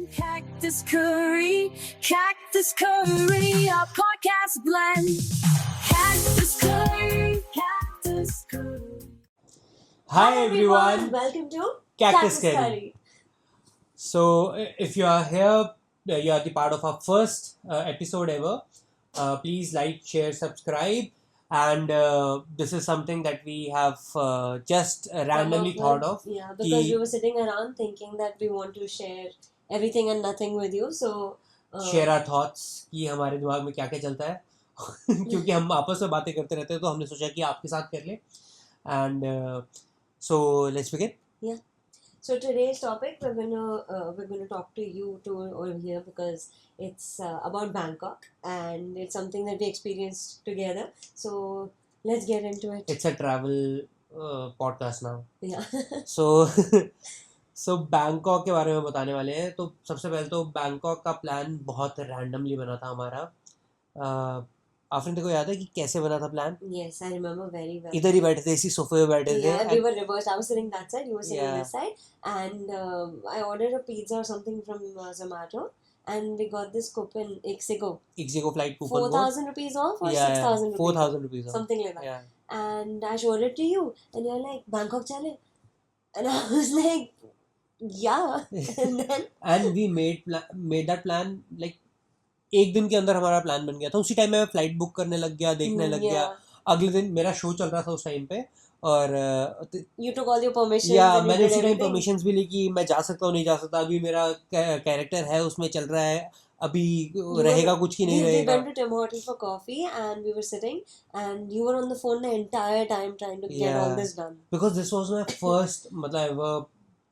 Cactus Curry, Cactus Curry, our podcast blend. Cactus Curry, Cactus Curry. Hi everyone, Welcome to Cactus Curry. So if you are here, you are the part of our first episode ever. Please like, share, subscribe, and this is something that we have just randomly thought of. Yeah, because we were sitting around thinking that we want to share everything and nothing with you. So share our thoughts कि हमारे दिमाग में क्या क्या चलता है क्योंकि हम आपस में बातें करते रहते हैं, तो हमने सोचा कि आपके साथ कर ले. And so let's begin. Yeah. So today's topic we're gonna talk to you two over here because it's about Bangkok and it's something that we experienced together. So let's get into it. It's a travel podcast now. Yeah. So Bangkok के बारे में बताने वाले हैं. तो सबसे पहले तो बैंकॉक का प्लान बहुत रैंडमली बना था हमारा. आफरीन को याद है कि कैसे बना था plan? Yes, I remember very well. इधर ही बैठे थे, इसी सोफे पे बैठे थे. Yeah, we were reversed. I was sitting that side, you were sitting this side, and I ordered a pizza or something from Zomato, and we got this coupon, Ixigo flight coupon. 4,000 rupees off or 6,000 rupees? 4,000 rupees off. Something like that. Yeah. And I showed it to you, and you're like, Bangkok chale? And I was like, yeah. And we made that plan like एक दिन के अंदर हमारा plan बन गया था. उसी time में मैं फ्लाइट बुक करने लग गया, देखने लग गया. अगले दिन मेरा शो चल रहा था उस टाइम पे, और you took all your permissions. या मैंने उसी टाइम परमिशंस भी ली कि मैं जा सकता हूँ नहीं जा सकता. अभी मेरा कैरेक्टर है उसमें चल रहा है, अभी रहेगा कुछ की नहीं रहेगा. We went to Tim Hortons for coffee and we were sitting and you were on the phone the entire time trying to get all this done. Because this was my first मतलब ever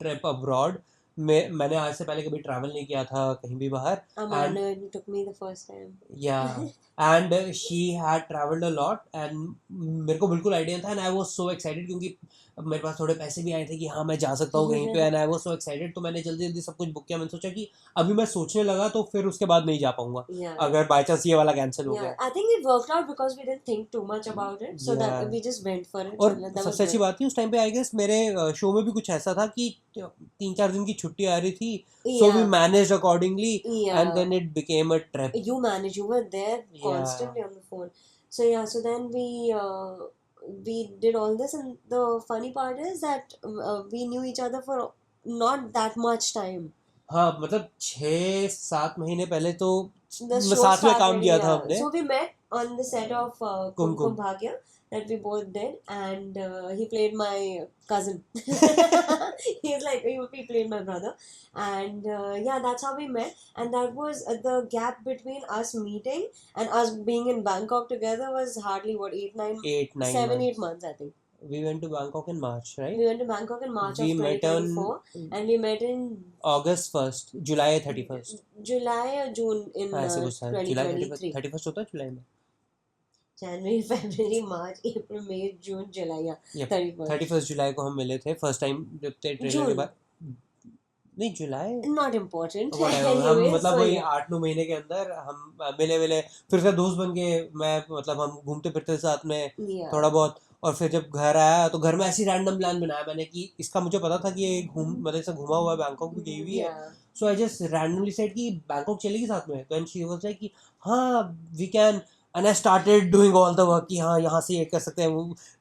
trip abroad. मैंने आज से पहले कभी travel नहीं किया था कहीं भी बाहर. And you took me the first time. Yeah. And she had traveled a lot and मेरे को बिल्कुल आइडिया था. And I was so excited क्योंकि मेरे पास थोड़े पैसे भी आए थे कि हाँ मैं जा सकता हूँ कहीं पे. And I was so excited, तो मैंने जल्दी जल्दी सब कुछ बुक किया. मैंने सोचा कि अभी मैं सोचने लगा तो फिर उसके बाद नहीं जा पाऊंगा अगर बाय चांस ये वाला कैंसिल हो गया. I think it worked out because we didn't think too much about it, so that we just went for it. और सबसे अच्छी बात थी उस टाइम पे आई गेस मेरे शो में भी कुछ ऐसा था कि 3-4 दिन की छुट्टी आ रही थी. So we managed accordingly, and then it became a trip. You managed. You were there constantly on the phone. So then we did all this, and the funny part is that we knew each other for not that much time. हाँ मतलब 6-7 महीने पहले तो साथ में काम किया था हमने. So we met on the set of Kumkum Bhagya that we both did, and he played my cousin. He played my brother, and that's how we met. And that was the gap between us meeting and us being in Bangkok together was hardly 7-8 months, I think. We went to Bangkok in March, right? We went to Bangkok in March of 2024, and we met in August 1st, July 31st. July or June in 2023. 31st होता है जुलाई में. January, February, March, April, May, June, July, 31st जुलाई को हम मिले थे first time जब trailer के बाद. नहीं जुलाई नॉट इम्पोर्टेंट. हम मतलब वही 8-9 महीने के अंदर हम मिले फिर से दोस्त बन के. मैं मतलब हम घूमते फिरते साथ में थोड़ा बहुत. और फिर जब घर आया तो घर में ऐसी रैंडम प्लान बनाया मैंने कि इसका मुझे पता था कि ये मतलब ऐसा घुमा हुआ है, बैंकॉक भी गई हुई है. सो आई जस्ट रैंडमली सेड कि बैंकॉक चलेगी साथ में. तो एंड शी वाज लाइक कि हाँ we can. And I started doing all the work कि हाँ यहाँ से ये कर सकते हैं,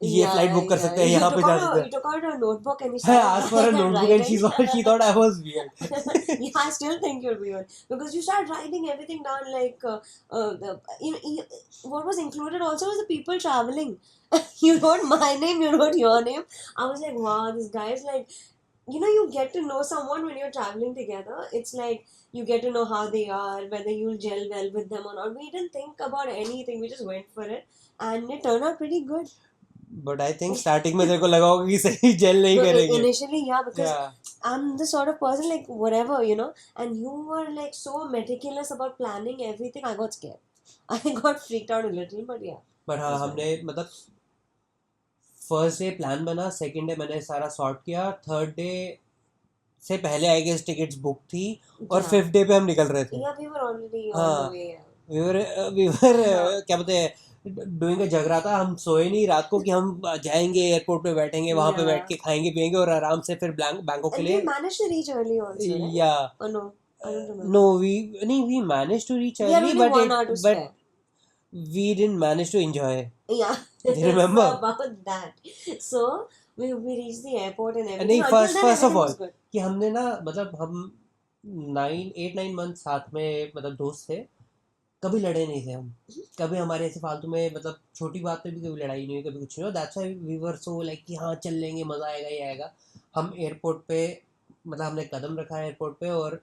ये फ्लाइट बुक कर सकते हैं, यहाँ पे जा सकते हैं. You took out a notebook and you asked for a notebook and she thought I was weird. Yeah, I still think you're weird because you started writing everything down like what was included also was the people traveling. You wrote my name, you wrote your name. I was like, wow, this guy is like, you get to know someone when you're traveling together. It's like you get to know how they are, whether you'll gel well with them or not. We didn't think about anything. We just went for it, and it turned out pretty good. But I think starting में तेरे को लगा होगा कि सही gel नहीं करेंगे. Initially, yeah, because I'm the sort of person like whatever, and you were like so meticulous about planning everything. I got scared. I got freaked out a little, but yeah. But हाँ हमने मतलब first day plan बना, second day मैंने सारा sort किया, third day से पहले I guess tickets book थी, और फिफ्थ डे पे हम निकल रहे थे. Yeah, we were already on the way. We were क्या बोलते हैं डूइंग अ जगराता. हम सोए नहीं रात को कि हम जाएंगे एयरपोर्ट पे बैठेंगे, वहाँ पे बैठ के खाएंगे पिएंगे और आराम से फिर बैंकॉक के लिए. And we managed to reach early also, right? Yeah. Oh no. I don't remember. No, we managed to reach We had early, only but 1 hour to spare. we didn't manage to enjoy. Yeah. Do you remember? So about that. So we reached the airport and नहीं, everything. Until first then of everything all was good. कि हमने ना मतलब हम 8-9 months साथ में मतलब दोस्त थे, कभी लड़े नहीं थे हम, कभी हमारे ऐसे फालतू में मतलब छोटी बात पे भी कभी लड़ाई नहीं हुई, कभी कुछ नहीं हुआ. That's why we were so like कि हाँ चल लेंगे, मज़ा आएगा ही आएगा. हम एयरपोर्ट पे मतलब हमने कदम रखा एयरपोर्ट पे और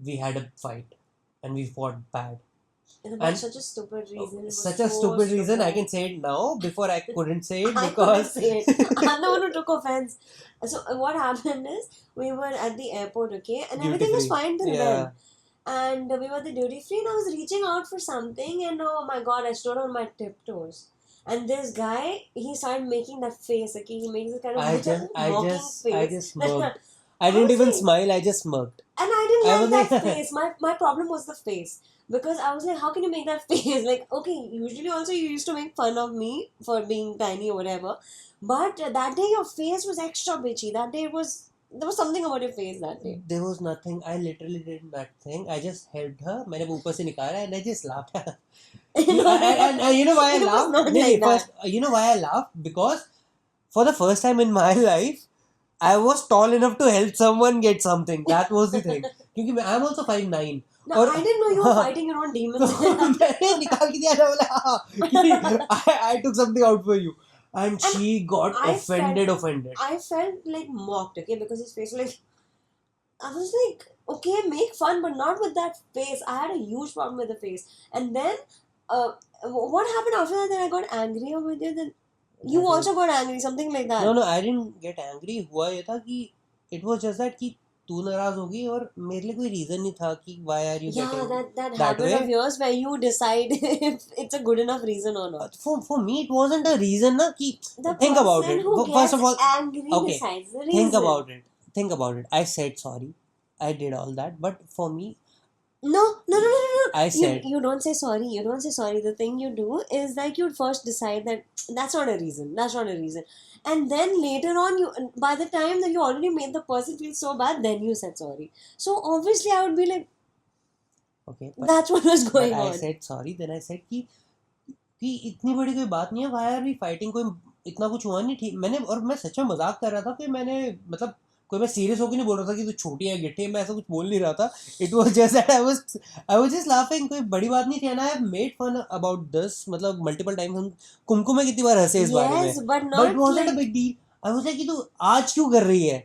we had a fight and we fought bad. And And such a stupid reason. It was such a so stupid reason. I stupid. can say it now. Before I couldn't say it I couldn't because say it. I'm the one who took offense. So what happened is we were at the airport, okay, and Duty everything was free. fine till Yeah. then. And we were at the duty free, and I was reaching out for something, and oh my god, I stood on my tiptoes. And this guy, he started making that face, okay? He makes this kind of mocking face. I just smirked. I didn't even Honestly. smile. I just smirked. And I didn't I like was that like- face. My problem was the face. Because I was like, how can you make that face? Like, okay, usually also you used to make fun of me for being tiny or whatever. But that day your face was extra bitchy. That day there was something about your face that day. There was nothing. I literally did nothing. I just helped her. मैंने वो ऊपर से निकाला and I just laughed. and you know why I It was laughed? not नहीं, like that. first, you know why I laughed? Because for the first time in my life, I was tall enough to help someone get something. That was the thing. क्योंकि I'm also 5'9". No, और I didn't know you were fighting your own तो demons. मैंने निकाल के दिया ना बोला हाँ कि I took something out for you and she got I offended. I felt like mocked, okay, because his face was like, I was like, okay, make fun, but not with that face. I had a huge problem with the face. And then, what happened after that? Then I got angry with you. Then you That was- also got angry, something like that. No, I didn't get angry. हुआ ये था कि it was just that कि तू नाराज होगी और मेरे लिए कोई रीजन नहीं था कि why are you Yeah, getting that that habit way? of yours where you decide if it's a good enough reason or not. For me it wasn't a reason ना कि The think about person it. who First gets of all, angry okay, decides the reason. think about it. I said sorry. I did all that, but for me, No. I said You don't say sorry. You don't say sorry. The thing you do is like you first decide that that's not a reason. That's not a reason. And then later on, by the time that you already made the person feel so bad, then you said sorry. So obviously, I would be like, okay, that's what was but going I on. said sorry. Then I said कि इतनी बड़ी कोई बात नहीं है. Why are we fighting? कोई इतना कुछ हुआ नहीं. ठीक मैंने और मैं सच में मजाक कर रहा था कि मैंने मतलब कोई मैं सीरियस होकर नहीं बोल रहा था कि तू छोटी है गिट्टी है. मैं ऐसा कुछ बोल नहीं रहा था. It was just that I was just laughing. कोई बड़ी बात नहीं थी. And I have made fun about this मतलब multiple times. हम कुमकुम में कितनी बार हंसे इस बारे में. Yes, but But not it wasn't like a big deal. I was like कि तू आज क्यों कर रही है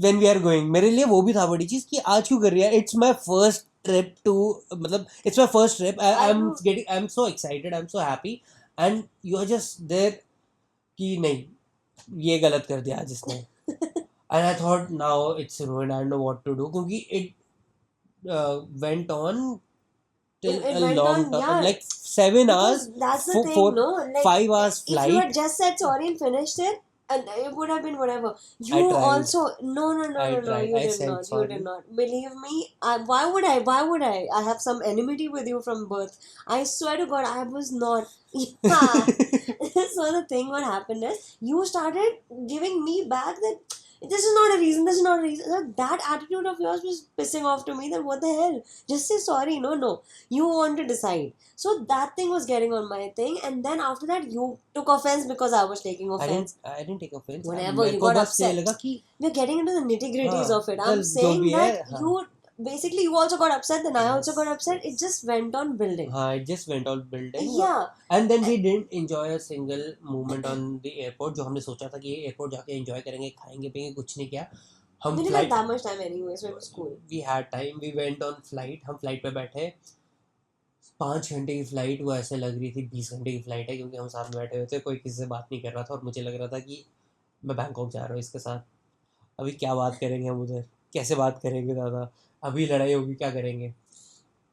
when we are going. मेरे लिए वो भी था बड़ी चीज कि आज क्यों कर रही है. It's my first trip to मतलब it's my first trip. I'm so excited. I'm so happy. And you're just there कि नहीं ये गलत कर दिया आज इसने. And I thought now it's ruined. I don't know what to do क्योंकि it went on till It a went long on, time, yeah. like 7 hours, because that's the thing, no? Like 5 hours if you flight. had just said sorry and finished it, and it would have been whatever. I You tried. also no, I tried. you I did said not. sorry. You did not. Believe me. Why would I? Why would I? I have some enmity with you from birth. I swear to God, I was not. Yeah. So the thing, what happened is, you started giving me back that this is not a reason. This is not a reason. That attitude of yours was pissing off to me. That what the hell? Just say sorry. No. You want to decide. So that thing was getting on my thing, and then after that, you took offense because I was taking offense. I didn't take offense. Whatever, मेरे you को got बस ये upset. लगा कि We're getting into the nitty gritties हाँ, of it. well, I'm जो saying भी है, that हाँ. you basically you also got upset, then I also Yes, got upset. It yes. just went on building. हाँ, it just went on building. Yeah. And then we didn't enjoy a single moment on the airport. जो हमने सोचा था कि ये airport जाके enjoy करेंगे, खाएंगे पिएंगे, कुछ नहीं किया. हम We didn't have flight that much time anyway, so it was cool. we had time. We went on flight. हम flight पे बैठे. 5 घंटे की फ्लाइट वो ऐसे लग रही थी 20 घंटे की फ्लाइट है क्योंकि हम साथ में बैठे हुए थे. कोई किसी से बात नहीं कर रहा था और मुझे लग रहा था कि मैं बैंकॉक जा रहा हूँ इसके साथ. अभी क्या बात करेंगे हम उधर, कैसे बात करेंगे दादा, अभी लड़ाई होगी क्या करेंगे.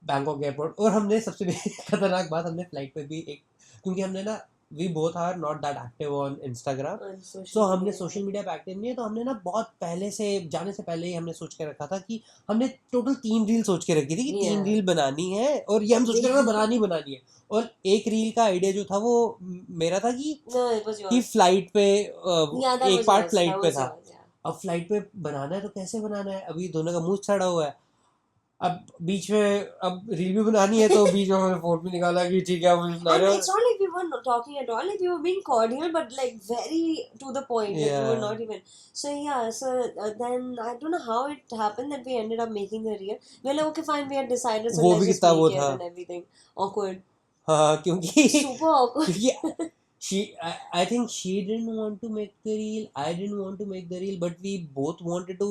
Bangkok airport. और हमने सबसे खतरनाक बात, हमने फ्लाइट पे भी एक क्योंकि हमने ना we both are not that active on Instagram. On social so हमने media. सोशल मीडिया पे एक्टिव नहीं है. तो हमने ना बहुत पहले से जाने से पहले ही हमने सोच के रखा था कि हमने टोटल 3 रील सोच के रखी थी कि 3 Yeah. रील बनानी है. और ये हम सोच के रखा था बनानी है. और एक रील का आइडिया जो था वो मेरा था कि No, it was कि yours. फ्लाइट पे Yeah, that एक was part yours. Flight That पे was था. yours, yeah. अब फ्लाइट पे बनाना है तो कैसे बनाना है, अभी दोनों का मुंह चढ़ा हुआ है. अब बीच में अब रील भी बनानी है तो बीच में हमने फोन भी निकाला कि ठीक है हम बना And रहे it's not like we were not talking at all, like we were being cordial, but like very to the point. Like we were Yeah. not even. So yeah, so then I don't know how it happened that we ended up making the reel. We're like, okay, fine, we had decided, so वो let's भी just कितना make वो it था and everything. Awkward. हाँ क्योंकि Super awkward. क्योंकि I think she didn't want to make the reel, I didn't want to make the reel, but we both wanted to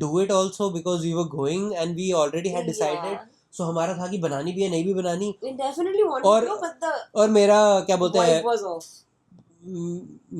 do it also because we were going and we already had decided. Yeah. So हमारा था कि बनानी भी है नहीं भी बनानी. We definitely wanted और to, but the और मेरा क्या बोलते हैं vibe was off.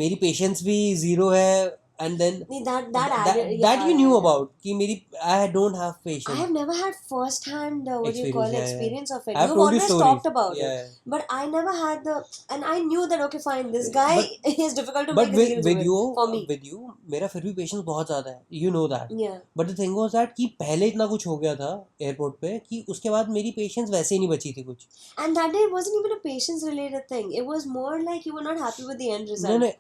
मेरी पेशेंस भी जीरो है and then That that added, yeah, you knew yeah. about कि मेरी I don't have I patience. have never had first-hand what do you call Experience, yeah, experience of it. I've You've told you always stories. talked about Yeah, it, but I never had the. And I knew that okay, fine, this guy is difficult to but make with, reels with you for me. with you मेरा फिर भी patience बहुत ज़्यादा है, you know that. Yeah. But the thing was that कि पहले इतना कुछ हो गया था एयरपोर्ट पे कि उसके बाद मेरी पेशेंस वैसे ही नहीं बची थी कुछ. And that day it wasn't even a patience-related thing. It was more like you were not happy with the end result. No,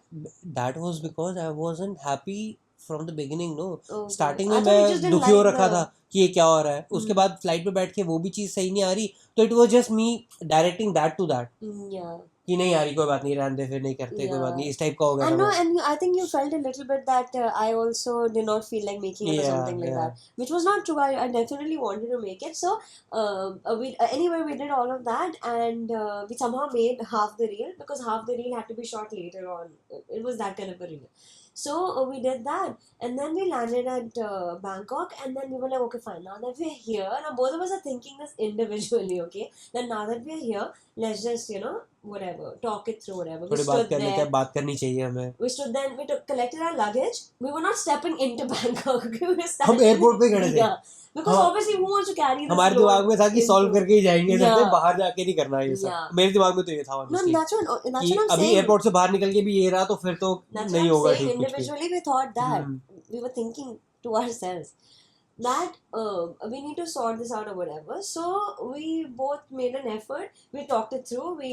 that was because I wasn't happy from the beginning. No, Okay. Starting I में thought you just मैं didn't दुखी हो like रखा the. था कि ये क्या हो रहा है. उसके बाद फ्लाइट पे बैठ के वो भी चीज़ सही नहीं आ रही तो it was just me directing that to that Yeah. कि नहीं आ रही कोई बात नहीं रहने दे फिर नहीं करते कोई बात नहीं Yeah. इस टाइप का हो गया I था know, मैं. and I think you felt a little bit that I also did not feel like making it or Yeah, something like yeah. that, which was not true. I definitely wanted to make it. So, anyway, we did all of that, and we somehow made half the reel because half the reel had to be shot later on. It was that kind of a reel. So we did that, and then we landed at Bangkok, and then we were like, okay, fine. Now that we're here, now both of us are thinking this individually, okay? Then now that we're here, let's just whatever, talk it through, whatever. We थोड़ी बात stood कर लेते there. हैं बात करनी चाहिए हमें. We stood there and we collected our luggage. We were not stepping into Bangkok. We were हम standing. एयरपोर्ट पे खड़े थे. Yeah. Because हाँ. obviously who wants to carry this हमारे load दिमाग में था कि सॉल्व into- करके ही जाएंगे Yeah. करते बाहर जाके नहीं करना ये सब. Yeah. मेरे दिमाग में तो ये था No, honestly. that's what कि I'm अभी saying. एयरपोर्ट से बाहर निकल के भी ये रहा तो फिर तो That's नहीं what I'm होगा saying. ठीक कुछ भी. Individually, we thought that. Hmm. We were thinking to ourselves that we need to sort this out or whatever. So we both made an effort. We talked it through. We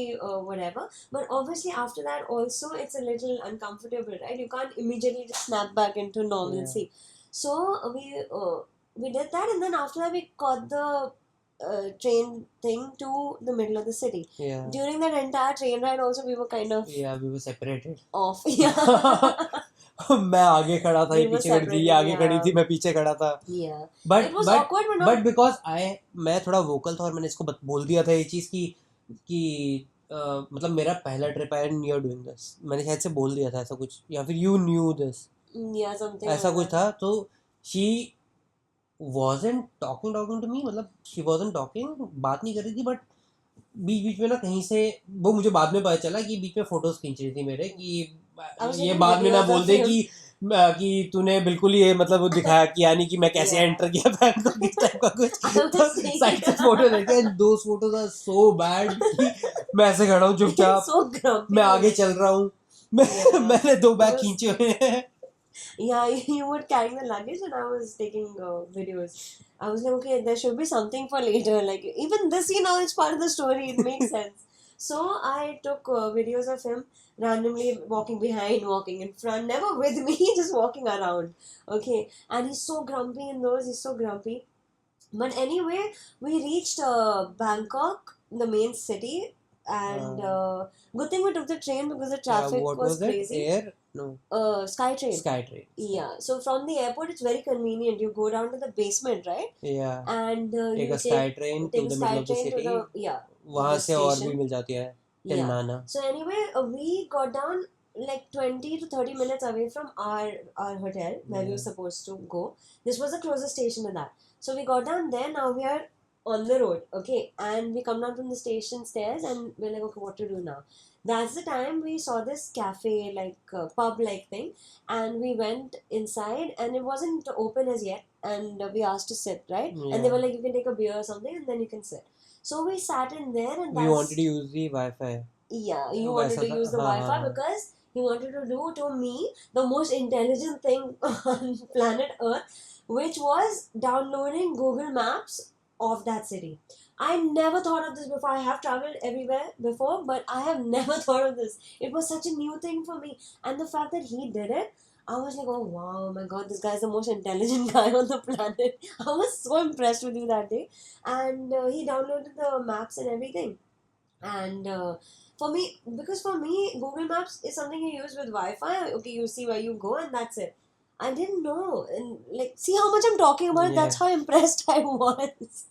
whatever. But obviously after that also it's a little uncomfortable, right? You can't immediately just snap back into normalcy. So we did that, and then after that we caught the train thing to the middle of the city. Yeah. During that entire train ride also we were kind of Yeah, we were separated. off. Yeah. मैं आगे खड़ा था We ये were पीछे खड़ी थी ये separated, आगे खड़ी yeah. थी मैं पीछे खड़ा था. Yeah. But It was but awkward, but not. But because मैं थोड़ा वोकल था और मैंने इसको बोल दिया था ये चीज़ कि मतलब मेरा पहला ट्रिप है and you are doing this. मैंने शायद से बोल दिया था ऐसा कुछ या फिर you new this Yeah, something ऐसा like कुछ that. था. तो she wasn't talking to me मतलब she wasn't talking बात नहीं कर रही थी बट बीच बीच में ना कहीं से वो मुझे बाद में पता चला कि बीच में फोटोज खींच रही थी मेरे कि was ये taking बाद में ना videos बोल of दे him. कि तूने बिल्कुल ये मतलब वो दिखाया कि यानी कि मैं कैसे Yeah. एंटर किया बैंकॉक इस टाइप का कुछ. I was तो thinking साइड से फोटो देखे and those photos are so bad कि मैं ऐसे खड़ा हूँ चुपचाप. so grumpy. मैं आगे चल रहा हूँ. Yeah. मैंने 2 बैग was- खींचे हुए हैं. Yeah, you were carrying the luggage and I was taking videos. I was like, okay, there should be something for later. Like, even this, it's part of the story. It makes sense. So I took videos of him randomly walking behind, walking in front, never with me, just walking around. Okay, and he's so grumpy in those. He's so grumpy. But anyway, we reached Bangkok, the main city, and good thing we took the train because the traffic what was was it? crazy. Air? No. Skytrain. Skytrain. Yeah, so from the airport, it's very convenient. You go down to the basement, right? Yeah. And Take you a sky train to take the a middle of the SkyTrain to city. the वहाँ the से और station. भी मिल जाती है yeah. तिलनाना. So anyway, we got down like 20 to 30 minutes away from our hotel where we were Yeah. supposed to go. This was the closest station to that. So we got down there. Now we are on the road, okay, and we come down from the station stairs and we're like, okay, what to do now? That's the time we saw this cafe, like pub like thing, and we went inside and it wasn't open as yet, and we asked to sit, right? And they Yeah. were like, you can take a beer or something and then you can sit. So we sat in there and We that's, wanted to use the Wi-Fi. yeah, you वैसा wanted to था, use the हाँ, Wi-Fi हाँ. because he wanted to do to me the most intelligent thing on planet Earth, which was downloading Google Maps of that city. I never thought of this before. I have traveled everywhere before, but I have never thought of this. It was such a new thing for me. And the fact that he did it, I was like, oh wow, my god, this guy is the most intelligent guy on the planet. I was so impressed with you that day. And he downloaded the maps and everything. And for me, because for me, Google Maps is something you use with Wi-Fi. Okay, you see where you go and that's it. I didn't know. And like, see how much I'm talking about it? Yeah. That's how impressed I was.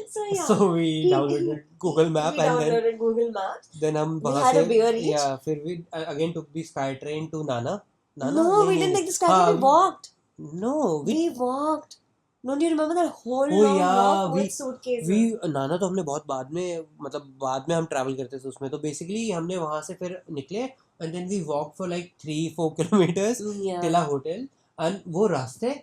So yeah. So we downloaded Google Map We and then downloaded Google Maps. then हम We वहाँ had a से beer each. yeah फिर we again took the sky train to Nana. No, नहीं, we नहीं, didn't नहीं. take the sky. हाँ, We walked. No, We walked. Don't you remember that whole Oh, long yeah, walk we- with suitcases? we नाना तो हमने बहुत बाद में मतलब बाद में हम ट्रैवल करते थे उसमें तो बेसिकली हमने वहाँ से फिर निकले and then we walked for like 3-4 kilometers Yeah. till our hotel and वो रास्ते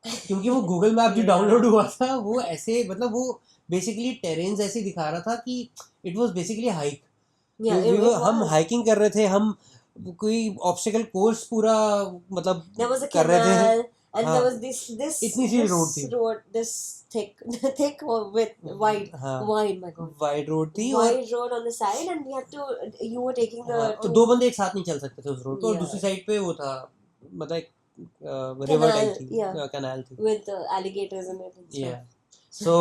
क्योंकि वो गूगल मैप जो Yeah. डाउनलोड हुआ था वो ऐसे मतलब वो बेसिकली टेरेन्स ऐसे दिखा रहा था कि it was basically hike Yeah, it हम was. हाइकिंग कर रहे थे हम कोई ऑब्स्टिकल कोर्स पूरा मतलब There was a कर रहे थे canal, and हाँ. there was this इतनी सी road थी. this thick with wide, हाँ wide, my god, wide road थी और wide road on the side, and we had to. You were taking the हाँ, तो दो बंदे एक साथ नहीं चल सकते थे उस रोड पे और Yeah. दूसरी साइड पे वो था मतलब एक रिवर टाइप थी yeah. कैनाल थी with alligators in it and stuff. yeah so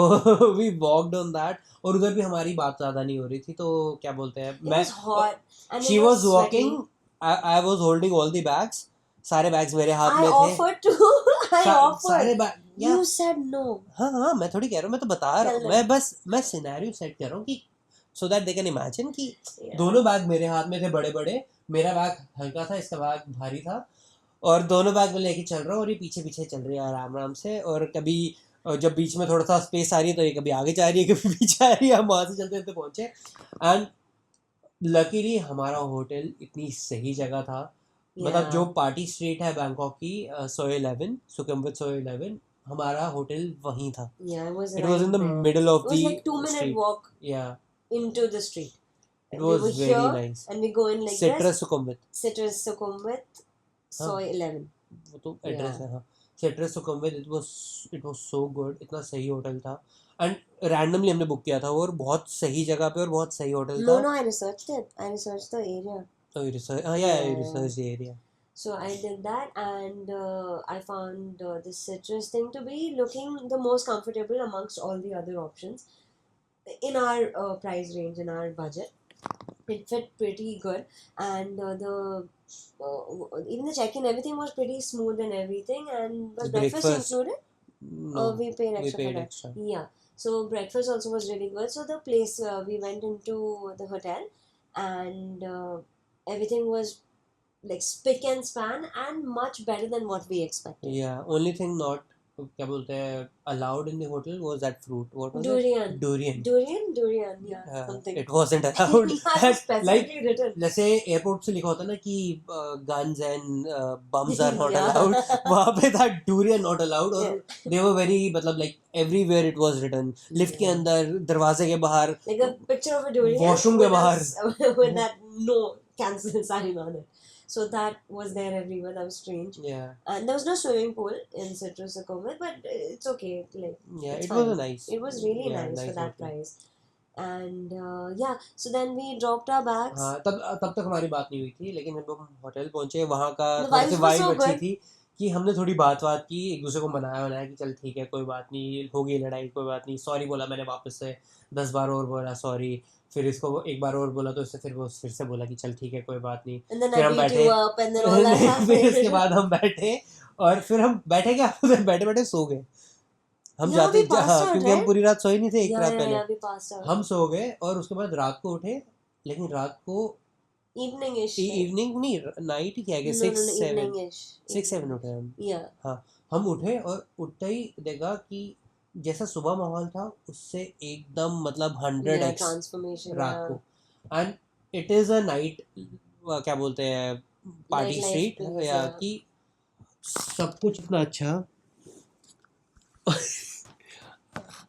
we walked on that और उधर भी हमारी बात ज्यादा नहीं हो रही थी तो क्या बोलते हैं It was hot, and she it was was walking sweaty. I was holding all the bags सारे bags मेरे हाथ I में थे offered to. I offered. सारे बैग You said no. हाँ हाँ मैं थोड़ी कह रहा हूँ मैं तो बता रहा हूँ Tell them. मैं सिनेरियो सेट कर रहा हूँ कि so that they can imagine कि Yeah. दोनों बैग मेरे हाथ में थे बड़े बड़े मेरा बैग हल्का था इसका बैग भारी था और दोनों बैग में लेके चल रहा हूँ और ये पीछे पीछे चल रही है आराम आराम से और कभी जब बीच में थोड़ा सा स्पेस आ रही है तो ये कभी आगे जा रही है कभी पीछे आ रही है हम वहाँ से चलते चलते पहुँचे एंड लकीली हमारा होटल इतनी सही जगह था मतलब जो पार्टी स्ट्रीट है बैंकॉक की सो 11 सुखमवित सो 11 हमारा होटल वहीं था Yeah, it was. It was in the right there. Middle of It was the like 2-minute street walk या into the street. It We were was very here, nice and we go in like Citrus this. Sukhumvit Citrus Sukhumvit, Soy 11. वो तो address है हाँ Citrus Sukhumvit it was so good इतना सही hotel था and randomly हमने book किया था वो और बहुत सही जगह पे और बहुत सही होटल No, था no, I researched it. I researched the area. तो रिसर्च हाँ या Yeah. Research area So I did that, and I found this citrus thing to be looking the most comfortable amongst all the other options in our price range, in our budget. It fit pretty good, and even the check-in, everything was pretty smooth and everything. And was The breakfast breakfast- included? no We paid we extra for paid that. extra Yeah. So breakfast also was really good. So the place we went into the hotel, and everything was like spick and span and much better than what we expected. yeah only thing not क्या बोलते हैं allowed in the hotel was that fruit what was Durian. it durian Durian, yeah, something. it wasn't allowed Yeah, it's specifically written. जैसे airport से लिखा होता ना कि guns and bums are not Yeah. allowed वहाँ पे था durian not allowed और they were very मतलब like everywhere it was written lift के Yeah. अंदर दरवाजे के बाहर Like a picture of a durian Washroom के with बाहर। with that no cancel sign on it. So that was there everywhere. That was strange. yeah And there was no swimming pool in Citrus Sukhumvit, but it's okay. Like yeah it's it was a fine. nice It was really yeah, nice for that hotel. price. And yeah, so then we dropped our bags. हाँ तब तक हमारी बात नहीं हुई थी लेकिन जब हम होटल पहुंचे वहाँ का The थोड़ी vibes सी were वाइब so अच्छी good. थी कि हमने थोड़ी बात की एक दूसरे को मनाया कि चल ठीक है कोई बात नहीं होगी लड़ाई कोई बात नहीं सॉरी बोला मैंने वापस से 10 बार और बोला सॉरी फिर इसको एक बार और बोला तो इससे फिर वो फिर से बोला कि चल ठीक है कोई बात नहीं And then फिर I हम beat बैठे you up, and then all that happened. फिर इसके बाद हम बैठे और फिर हम बैठे क्या उधर बैठे बैठे सो गए हम Yeah, जाते we passed हाँ out, क्योंकि हम right? पूरी रात सोए नहीं थे एक Yeah, रात yeah, पहले yeah, we passed out. हम सो गए और उसके बाद रात को उठे लेकिन रात को Evening-ish. इवनिंग नहीं नाइट ही क्या No, है no, no, 6-7 evening-ish. 6-7 उठे हम Yeah. हम उठे और उठते ही देखा कि जैसा सुबह माहौल था उससे एकदम मतलब 100x Yeah, transformation. रात yeah. को and it is a night क्या बोलते हैं पार्टी Nightlife स्ट्रीट place, या yeah. कि सब कुछ इतना अच्छा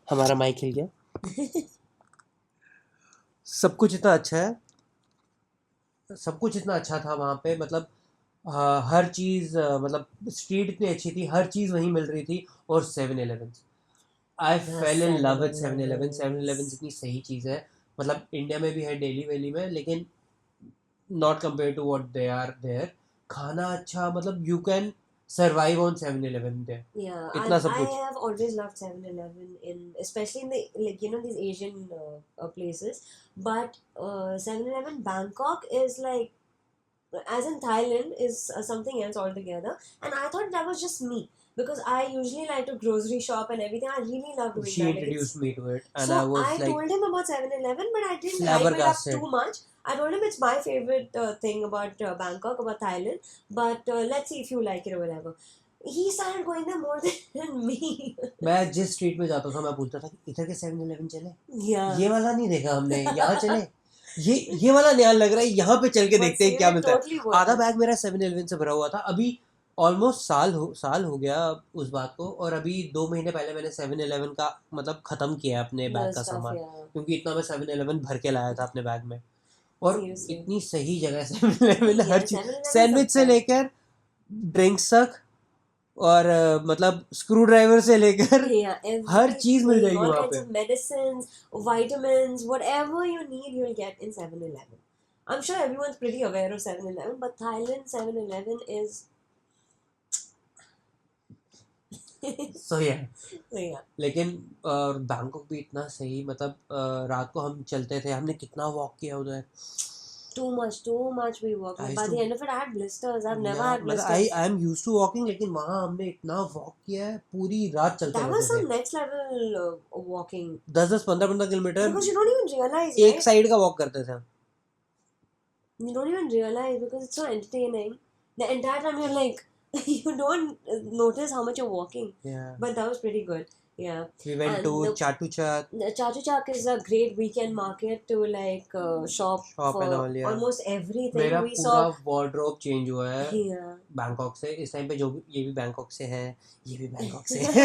हमारा माइक हिल गया सब कुछ इतना अच्छा है सब कुछ इतना अच्छा था वहाँ पे मतलब हर चीज़ मतलब स्ट्रीट इतनी अच्छी थी हर चीज़ वहीं मिल रही थी और 7-Eleven I fail in love with 7-Eleven 7-Eleven इतनी सही चीज़ है मतलब इंडिया में भी है दिल्ली वैली में लेकिन not compare to what they are there खाना अच्छा, मतलब you can survive on 7-Eleven there. Yeah, इतना सब I कुछ. have always loved 7-Eleven especially in the like these Asian places. But 7-Eleven Bangkok is like, as in Thailand, is something else altogether. And I thought that was just me because I usually like to grocery shop and everything. I really love doing She that. Like introduced me to it, and so I was I like told him about 7-Eleven, but I didn't hype it up flabbergasted. too much. I told him it's my favorite thing about Bangkok, about Thailand. But let's see if you like it or whatever. He started going there more than me. मैं जिस street में जाता था मैं पूछता था कि इधर के 7-Eleven चले, Yeah. ये वाला नहीं देखा हमने, यहाँ चले, ये वाला नया लग रहा है, यहाँ पे चल के But देखते हैं क्या seriously, मिलता है. totally worth आधा it. बैग मेरा 7-Eleven से भरा हुआ था. अभी ऑलमोस्ट साल हो गया उस बात को, और अभी 2 महीने पहले मैंने 7-Eleven का मतलब खत्म किया अपने बैग The का stuff, सामान, yeah. क्योंकि इतना मैं 7-Eleven भर के लाया था अपने बैग में. और Seriously. इतनी सही जगह है 7-Eleven, Yeah, हर चीज, 7-Eleven is सैंडविच the से best. लेकर ड्रिंक्स तक, और मतलब स्क्रू ड्राइवर से लेकर Yeah, हर चीज मिल everything, जाएगी all वहाँ kinds पे. of medicines, vitamins, whatever you need, you'll get in 7-Eleven. I'm sure everyone's pretty aware of 7-Eleven, but Thailand 7-Eleven is. So yeah. So yeah. लेकिन Bangkok भी इतना सही, मतलब रात को हम चलते थे, हमने कितना वॉक किया उधर. Too much we walked. I used By to- the end of it, I had blisters. I've never had मतलब blisters. I am used to walking, लेकिन वहाँ हमने इतना वॉक किया है, पूरी रात चलते That was रहते some थे. next level walking. 10-10, 15-15 kilometre Because you don't even realize, एक right? साइड का वॉक करते थे. You don't even realize because it's so entertaining. The entire time you're like, you don't notice how much you're walking. Yeah. But that was pretty good. Yeah. We went And to the- Chatuchak. Chatuchak is a great weekend market to like shop Shop for and all, yeah. almost everything. मेरा We पूरा saw. Wardrobe change हुआ है Yeah. Bangkok से. इस time पे जो भी, ये भी बैंकॉक से है, ये भी बैंकॉक से है.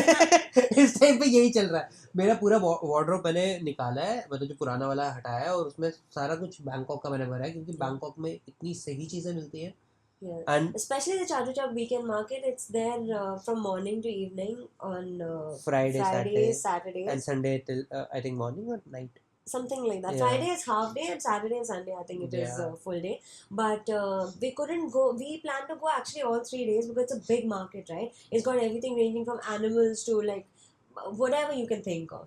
इस टाइम पे यही चल रहा है. मेरा पूरा वार्डरोब मैंने निकाला है, मतलब जो पुराना वाला हटाया है, और उसमें सारा कुछ बैंकॉक का मैंने भरा है, क्योंकि बैंकॉक में इतनी सही चीजें मिलती हैं. Yeah. And Especially the Chatuchak weekend market, it's there from morning to evening on Friday, Fridays, Saturday, Saturdays, and Sunday till I think morning or night. something like that. Yeah. Friday is half day and Saturday and Sunday I think it is Yeah. full day. But we couldn't go. We planned to go actually all 3 days because it's a big market, right? It's got everything ranging from animals to like whatever you can think of.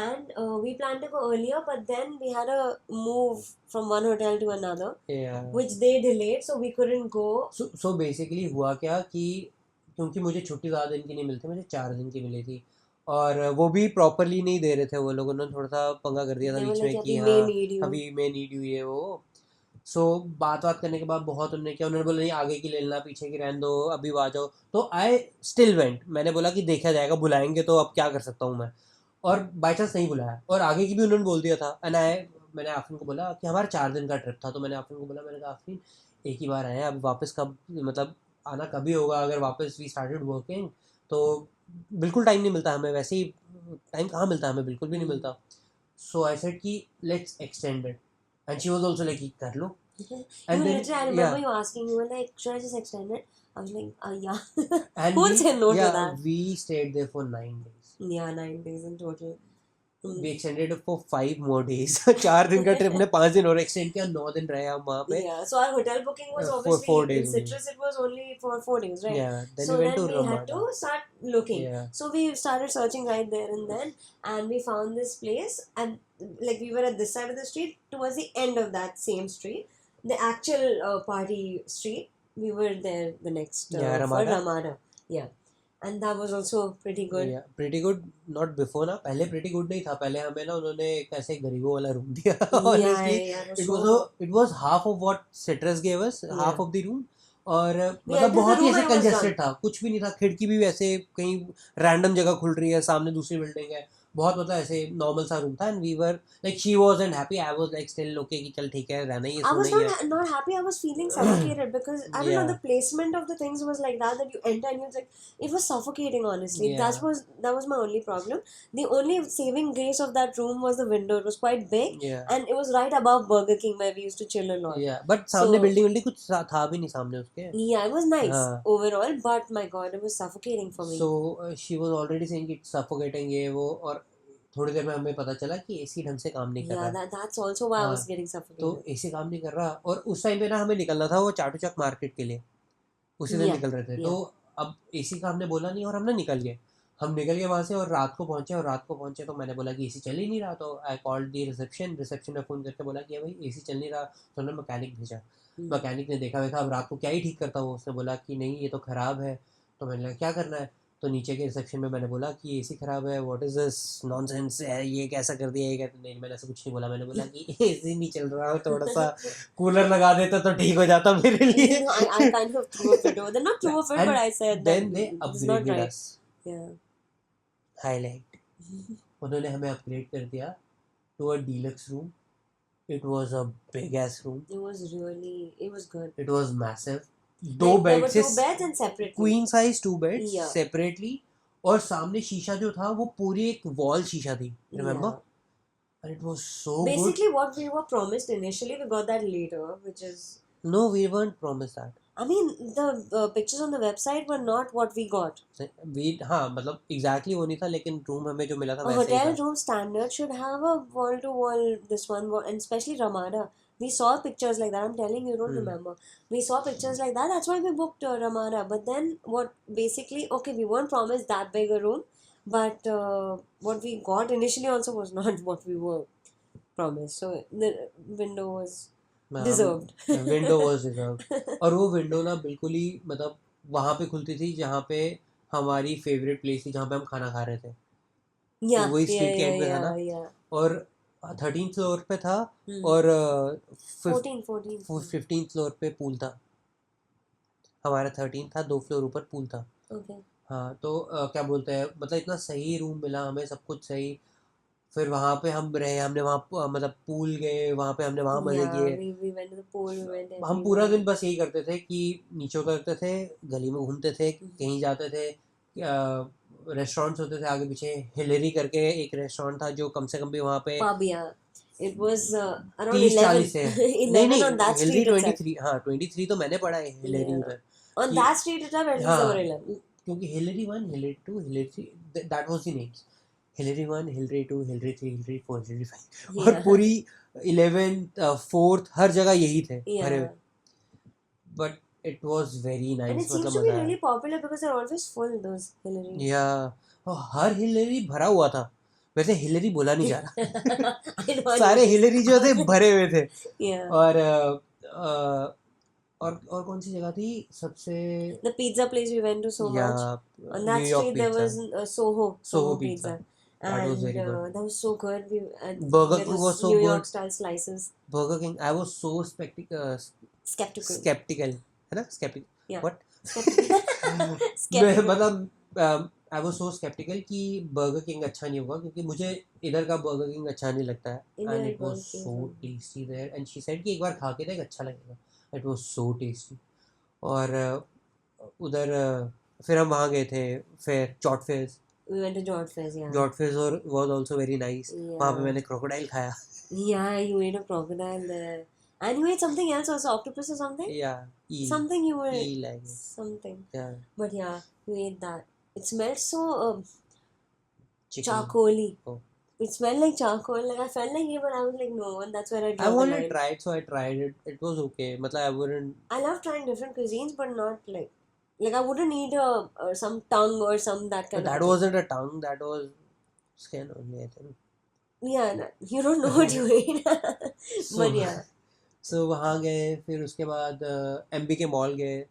And we planned to go earlier, but then we had a move from one hotel to another, Yeah. which they delayed, so we couldn't go. So basically हुआ क्या कि क्योंकि मुझे छुट्टी ज़्यादा दिन की नहीं मिलती, मुझे 4 दिन की मिली थी, और वो भी प्रॉपरली नहीं दे रहे थे वो लोगों ने, थोड़ा सा पंगा कर दिया था They were बीच like, में कि "अभी हाँ may need you." अभी मैं नीड यू ये वो. सो बात करने के बाद बहुत उन्होंने किया, उन्होंने बोला नहीं आगे की ले लेना, पीछे की रहने दो, अभी आ जाओ. तो आई स्टिल वेंट. मैंने बोला कि देखा जाएगा, बुलाएंगे तो अब क्या कर सकता हूँ मैं, और बाई चांस नहीं बुलाया, और आगे की भी उन्होंने बोल दिया था. एंड मैंने आफरीन को बोला कि हमारा 4 दिन का ट्रिप था, तो मैंने आफरीन को बोला, मैंने कहा आफरीन एक ही बार आए हैं, अब वापस कब, मतलब आना कभी होगा, अगर वापस वी स्टार्टेड वर्किंग तो बिल्कुल टाइम नहीं मिलता हमें, वैसे ही टाइम कहाँ मिलता है हमें, बिल्कुल भी नहीं मिलता. सो आई सेड कि let's extend it, and she was also like कर लो. You And then, literally, I remember you asking, you were like, should I just extend it? I was like, yeah. and Who would say no to yeah, that? we stayed there for 9 days. Yeah, 9 days in total. We extended it for 5 more days. 4 दिन का trip ने 5 दिन और extend किया, 9 दिन रहे हम वहाँ पे. Yeah, so our hotel booking was For obviously 4 days in only. Citrus. It was only for 4 days, right? Yeah, then So we went then to we had Ramada. to start looking. Yeah. So we started searching right there and then, and we found this place, and like we were at this side of the street. Towards the end of that same street, the actual party street, we were there the next Yeah, for Ramada. Ramada. Yeah, and that was also pretty good. Yeah, pretty good. Not before ना, पहले pretty good नहीं था. पहले हमें ना उन्होंने एक ऐसे गरीबों वाला रूम दिया. Honestly, yeah, it was half of what Citrus gave us, half Yeah. of the room. और entered मतलब the बहुत ही room ऐसे and it was कंजेस्टेड था, कुछ भी नहीं था, खिड़की भी वैसे कहीं रैंडम जगह खुल रही है, सामने दूसरी बिल्डिंग है, बहुत मतलब ऐसे नॉर्मल सा रूम था. And we were like she wasn't happy, I was like still okay कि चल ठीक है, रहना ही है, I was सोना ही है. not happy. I was feeling suffocated because I don't know, Yeah. the placement of the things was like that you enter and you're like, it was suffocating honestly. Yeah. That was my only problem. The only saving grace of that room was the window. It was quite big Yeah. and it was right above Burger King where we used to chill a lot. Yeah, but सामने So- building कुछ था भी नहीं सामने उसके. Yeah, it was nice हाँ. overall, but my god, it was suffocating for me. So she was already saying it's suffocating ये वो, और थोड़ी देर में हमें पता चला कि एसी ढंग से काम नहीं कर yeah, रहा. that's also why I was हाँ. getting तो suffocated. एसी काम नहीं कर रहा, और उस टाइम पे ना हमें निकलना था वो चाटुचक मार्केट के लिए. उसी दिन Yeah, निकल रहे थे। yeah. तो अब एसी का हमने बोला नहीं और हम ना निकल गए। हम निकल गए वहाँ से और रात को पहुँचे तो मैंने बोला कि एसी चल ही नहीं रहा, तो आई कॉल्ड दी रिसेप्शन में फ़ोन करके बोला कि भाई एसी चल नहीं रहा, तो उन्होंने मैकेनिक भेजा। मैकेनिक ने देखा वेखा, अब रात को क्या ही ठीक करता वो, उसने बोला कि नहीं ये तो ख़राब है। तो मैंने कहा क्या करना है, तो नीचे के रिसेप्शन में मैंने बोला कि एसी ख़राब है, व्हाट इज़ दिस नॉनसेंस है, ये कैसा कर दिया, ये क्या, नहीं मैंने ऐसा कुछ नहीं बोला। मैंने बोला कि एसी नहीं चल रहा, थोड़ा सा कूलर लगा देता तो ठीक हो जाता मेरे लिए। I kind of threw a fit over there. Not threw a fit, And but I said then that they it's not upgraded right. us. Yeah. Highlight. उन्होंने हमें अपग्रेड कर दिया to a deluxe room. It was a big ass room. It was good. It was massive. दो Like, there bed were से two beds and separately. Queen size 2 beds Yeah. Separately, और सामने शीशा जो था वो पूरी एक वॉल शीशा थी, remember? Yeah. And it was so good. Basically, what we were promised initially, we got that later, which is. No, we weren't promised that. I mean, the pictures on the website were not what we got. हाँ मतलब exactly वो नहीं था, लेकिन room हमें जो मिला था A वैसे ही hotel था. room standard should have a wall-to-wall, this one, and especially Ramada. We saw pictures like that. I'm telling you, you don't remember. We saw pictures like that. That's why we booked Ramada. But then, okay, we weren't promised that big a room, but what we got initially also was not what we were promised. So the window was deserved. Window was deserved. और वो window ना बिल्कुल ही मतलब वहाँ पे खुलती थी जहाँ पे हमारी फेवरेट प्लेस थी, जहाँ पे हम खाना खा रहे थे. Yeah, वही yeah, स्ट्रीट के yeah, एंड पे था ना. yeah. और 13th फ्लोर पे था Hmm. और 14. 15th फ्लोर पे पूल था. हमारा 13 था, 2 फ्लोर ऊपर पूल था. Okay. हाँ तो क्या बोलते हैं, मतलब इतना सही रूम मिला हमें, सब कुछ सही. फिर वहाँ पे हम रहे, हमने वहाँ मतलब पूल गए, वहाँ पे हमने वहाँ मज़े Yeah, किए. we went to the pool, we went हम पूरा everywhere. दिन बस यही करते थे कि नीचे उतरते थे, गली में घूमते थे, कहीं जाते थे, रेस्टोरेंट्स होते थे आगे पीछे. हिलेरी करके एक रेस्टोरेंट था जो कम से कम भी वहाँ पे Pub, yeah. It was around 30-40 से 11 on that Hillary street itself. 23. हाँ 23 तो मैंने पढ़ा है हिलेरी Yeah. उधर. On कि- that street itself, at least हाँ, there were 11. क्योंकि Hillary 1, Hillary 2, Hillary 3, that was the names. Hillary 1, Hillary 2, Hillary 3, Hillary 4, Hillary 5 और Yeah. पूरी 11th 4th हर जगह यही थे भरे हुए. Yeah. But it was very And nice. it seems मतलब to be मजा आया. really popular because they're always full, those Hillaries. या हर हिलरी भरा हुआ था. वैसे हिलरी बोला नहीं जा रहा. I know. सारे हिलरी जो थे भरे हुए थे. Yeah. और कौन सी जगह थी सबसे. The pizza place we went to so या much. On that street there was Soho pizza. pizza. That was And very good. that was so good. Burger there King was so New good. York style slices. Burger King. I was so Skeptical. है ना skeptical. Yeah. What? Skeptical. मैं Skeptical. मतलब I was so sceptical कि burger king अच्छा नहीं होगा, क्योंकि मुझे इधर का बर्गर किंग अच्छा नहीं लगता है. Indian and it was Burger King सो is tasty there, and she said कि एक बार खा के देख, अच्छा लगेगा. It was so tasty. और उधर फिर हम वहाँ गए थे फेयर, जॉट fairs. We went to George Fest, yeah. जॉट फेयर्स और वाज आल्सो वेरी नाइस. वहाँ पे Yeah. मैंने क्रोकोडाइल खाया. Yeah, you ate a crocodile there. And you ate something else also, octopus or something? या Something you were... eel I guess. Something. या But yeah, you ate that. It smelled so chicken. charcoaly. Oh. It smelled like charcoal. Like I felt like it, but I was like, no. And that's where I I draw the wanted to line. try it, so I tried it. It was okay. मतलब I wouldn't. I love trying different cuisines, but not like I wouldn't eat some tongue or some that kind That of thing. wasn't a tongue. That was skin only, I think. Yeah, no, you don't know what you ate. But yeah, So वहाँ गए, फिर उसके बाद MBK mall गए.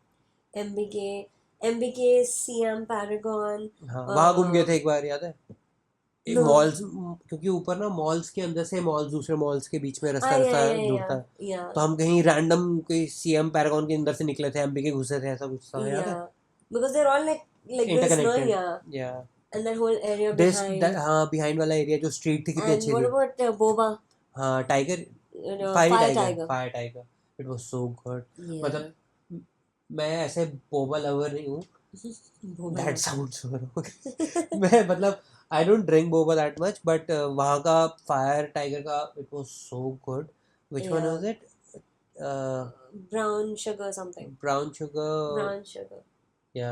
MBK, CM Paragon. हाँ वहाँ घूम गए थे एक बार, याद है? एक No. मॉल्स, क्योंकि ऊपर ना मॉल्स के अंदर से मॉल्स, दूसरे मॉल्स के बीच में रास्ता जुड़ता है. Yeah. तो हम कहीं रैंडम कोई CM पैरागॉन के अंदर से निकले थे, MBK घुसे थे, ऐसा कुछ था, याद है? Yeah. Because they're all like this, no? Interconnected. Yeah. Yeah. And that whole area This behind. हाँ behind वाला एरिया जो स्ट्रीट थी कितनी And अच्छी what थी. about Boba? हाँ tiger, Fire fire Tiger. Tiger. It was so good. Yeah. मतलब मैं ऐसे बोबा लवर नहीं हूँ. Boba. दैट साउंड्स मैं मतलब I don't drink Boba that much, but वहाँ का फायर टाइगर का it was so good. Which one Yeah. Was it? Brown sugar something. Brown sugar. Brown sugar. या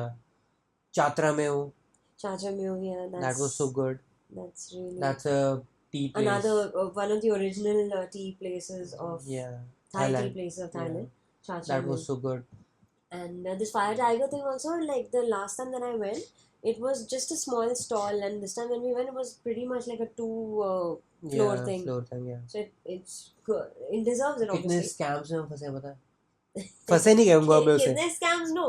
चात्रा में हूँ. Chacha Mew, yeah. That was so good. That's really... that's a T place. Another, one of the original tea places of... या Thai tea Thailand. places of Yeah. Thailand. Chacha that Mew. Was so good. And this Fire Tiger thing also, like the last time that I went, it was just a small stall, and this time when we went, it was pretty much like a two floor Yeah, thing. floor thing, yeah. So it's good. It deserves it, कितने obviously. scams में हम फंसे हैं पता है? फंसे नहीं गए होंगे हमें उसे. Kitne scams? No.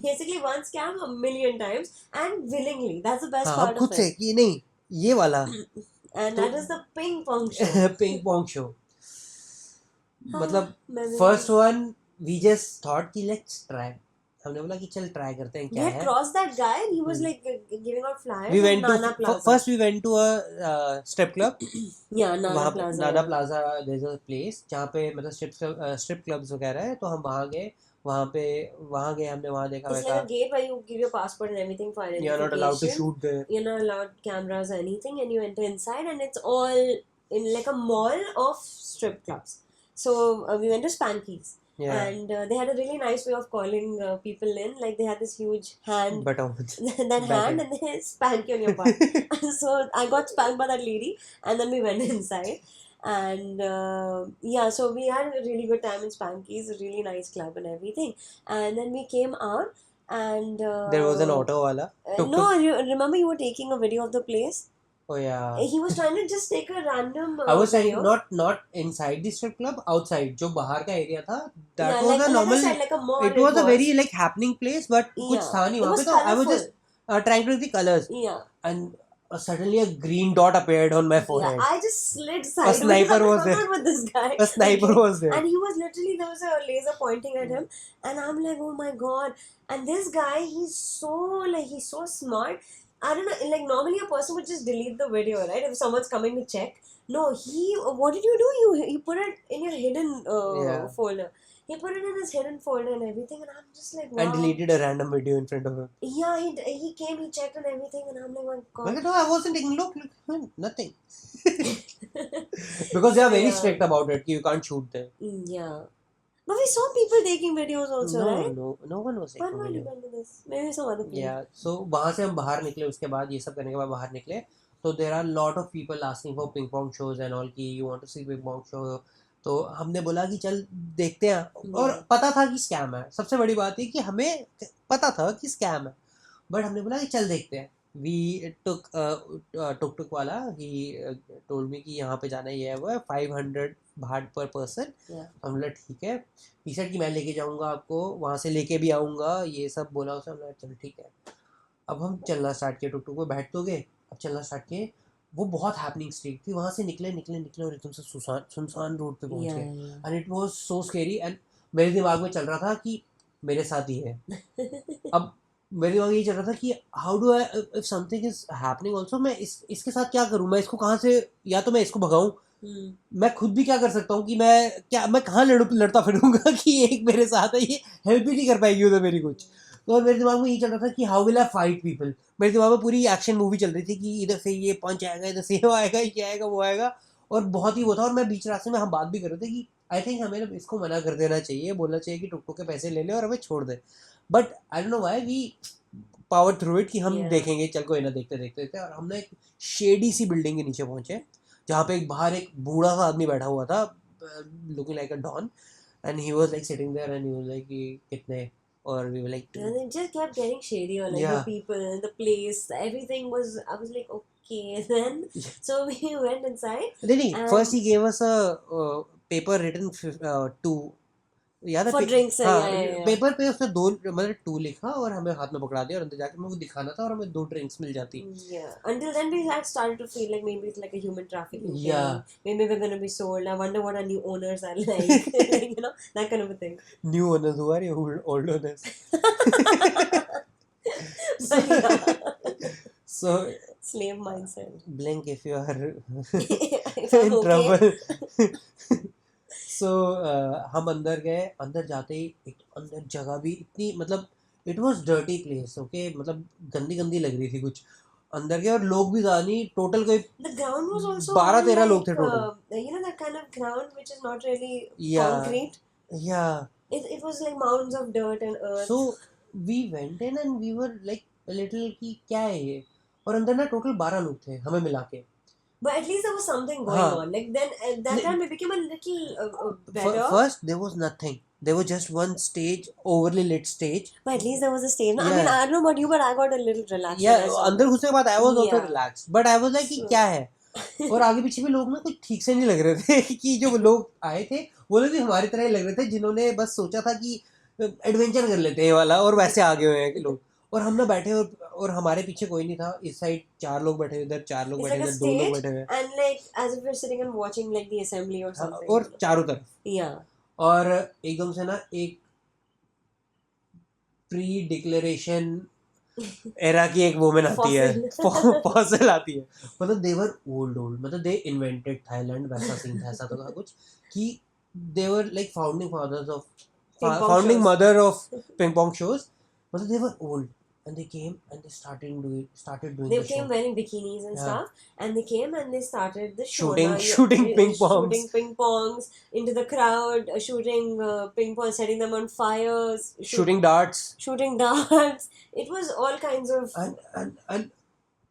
Basically, one scam a million times, and willingly. That's the best हाँ, part हम खुद of से it. कि नहीं ये वाला And that is the ping pong show. Ping pong show. मतलब Memories. First one we just thought कि लेट्स ट्राई. हमने बोला कि चल ट्राई करते हैं We क्या had है. crossed that guy, and he was like giving out flyers. We at went Nana to Plaza. first we went to a strip club. Yeah, Nana वहाँ Plaza. Nana plaza there's a place जहाँ पे मतलब strip clubs वगैरह है, तो हम वहाँ गए. वहाँ गए हमने, वहाँ देखा. It's like a gate where you give your passport and everything for identification. You're not allowed to shoot there. You're not allowed cameras or anything, and you enter inside, and it's all in like a mall of strip clubs. So we went to Spanky's. Yeah. And they had a really nice way of calling people in. Like they had this huge hand, But that hand, and they spank you on your butt. So I got spanked by that lady, and then we went inside. And yeah, so we had a really good time in Spanky's, a really nice club and everything. And then we came out, and there was an auto wala. no, you remember you were taking a video of the place. Oh yeah. He was trying to just take a random I was saying video. not inside the strip club, outside. जो बाहर का area था, that Yeah, was like a normal. said, like a mall. It was a very like happening place, but कुछ Yeah. था नहीं It वहाँ was पे, तो I was colourful. just trying to see colors, Yeah. and suddenly a green dot appeared on my forehead. Yeah, I just slid sideways. sniper was I'm there. not with this guy. A sniper was there. And he was literally, there was a laser pointing at him, and I'm like, oh my god. And this guy, he's so smart. I don't know, like normally a person would just delete the video, right? If someone's coming to check. No, what did you do? You put it in your hidden Yeah. folder. He put it in his hidden folder and everything, and I'm just like, wow. And deleted a random video in front of him. Yeah, he came, he checked and everything, and I'm like, my god. Like, no, I wasn't taking. Look, nothing. Because they are very Yeah. strict about it. You can't shoot there. Yeah. But we saw people taking videos also, right? No one was But taking why video. did we do this? Maybe some other place. Yeah, so वहाँ से हम बाहर निकले, उसके बाद ये सब करने के बाद बाहर निकले, तो there are lot of people asking for ping pong shows and all, कि you want to see ping pong show. तो हमने बोला कि चल देखते हैं, और पता था कि स्कैम है. सबसे बड़ी बात है कि हमें पता था कि स्कैम है, बट हमने बोला कि चल देखते हैं. We took tuk वाला, he told me कि यहाँ पे जाना ये है वो है, 500 baht per person. हम बोला ठीक है. he said कि मैं लेके जाऊँगा आपको, वहाँ से लेके भी आऊँगा, ये सब बोला उसने. हम बोला चल ठीक है. अब हम चलना स्टार्ट किए, टुक पे बैठ तो गए, अब चलना स्टार्ट किए. वो बहुत हैपनिंग स्ट्रीट थी, वहाँ से निकले और एकदम से सुनसान रोड पे पहुँच गए. And it was so scary. And मेरे दिमाग में चल रहा था कि मेरे साथ ही है. अब मेरे दिमाग में ये चल रहा था कि how do I, if something is happening also, मैं इसके साथ क्या करूँ, मैं इसको कहाँ से, या तो मैं इसको भगाऊँ, मैं खुद भी क्या कर सकता हूँ कि मैं कहाँ लड़ता फिरूंगा कि एक मेरे साथ है, ये हेल्प भी नहीं कर पाएगी उधर मेरी कुछ. तो मेरे दिमाग में ये चल रहा था कि how will I fight people. मेरे दिमाग में पूरी एक्शन मूवी चल रही थी कि इधर से ये पंच आएगा, इधर से ये आएगा, ये आएगा, वो आएगा, और बहुत ही वो था. और मैं बीच रास्ते में हम बात भी कर रहे थे कि आई थिंक हमें ना इसको मना कर देना चाहिए, बोलना चाहिए कि टुक के पैसे ले ले और हमें छोड़ दे. But I don't know why we power through it कि हम देखेंगे, चल कोई ना, देखते. और हमने एक शेडी सी बिल्डिंग के नीचे पहुंचे, जहाँ पे बाहर एक बूढ़ा सा आदमी बैठा हुआ था, looking like a don, and he was like sitting there and he was like कितने, or we were like, and it just kept getting shadier, like the people, the place, everything was, I was like, okay. Then so we went inside. Then first he gave us a paper written to, याद है, for drinks. Paper पे उसने 2 मतलब 2 लिखा और हमें हाथ में पकड़ा दिया, और अंदर जाके हमें वो दिखाना था और हमें 2 ड्रिंक्स मिल जाती. Until then we had started to feel like maybe it's like a human trafficking thing. Maybe we're gonna be sold. I wonder what our new owners are like. Like, you know, that kind of a thing. New owners, who are your old owners? So slave mindset. Blink if you are if I'm in okay. trouble. So हम अंदर गए. अंदर जाते ही एक अंदर जगह भी इतनी, मतलब it was dirty place, okay, मतलब गंदी लग रही थी कुछ. अंदर गए और लोग भी ज़्यादा नहीं, टोटल कोई the ground was also 12-13 like, लोग थे total. you know that kind of ground which is not really Yeah. concrete. Yeah. It was like mounds of dirt and earth. So we went in and we were like a little कि क्या है ये, और अंदर ना total 12 लोग थे हमें मिला के. But at least there was something going on. Like then at that time it became a little better. First there was nothing. there was just one stage, overly lit stage. But at least there was a stage. No, I mean, Yeah. I don't know about you, but I got a little relaxed. Yeah, when I saw अंदर that. घुसने के बाद I was also Yeah. relaxed, but I was like कि So- क्या है, और आगे पीछे भी लोग ना कुछ ठीक से नहीं लग रहे थे कि जो लोग आए थे वो लोग भी हमारी तरह ही लग रहे थे, जिन्होंने बस सोचा था कि एडवेंचर कर लेते हैं वाला, और वैसे आगे हुए हैं लोग। और हम ना बैठे, और हमारे पीछे कोई नहीं था, इस साइड 4 लोग बैठे, इधर 4 लोग It's बैठे, like a इधर 2 लोग stage, बैठे हुए, and like as if we're sitting and watching like the assembly or something. और चारों तरफ, Yeah. और एकदम से ना एक प्री डिक्लेरेशन एरा की एक वोमेन आती है, फॉसिल आती है, मतलब दे वर ओल्ड, मतलब दे इन्वेंटेड थाईलैंड, वैसा सीन था, ऐसा तो था कुछ कि they were like founding fathers of, Ping pong founding shows. Mother of ping pong shows, मतलब they were old and they came and they started doing They the came show. wearing bikinis and Yeah. stuff, and they came and they started the show. Shooting- Now, shooting ping pongs. shooting ping pongs into the crowd, shooting ping pong, setting them on fires, Shooting darts shooting darts. It was all kinds of. and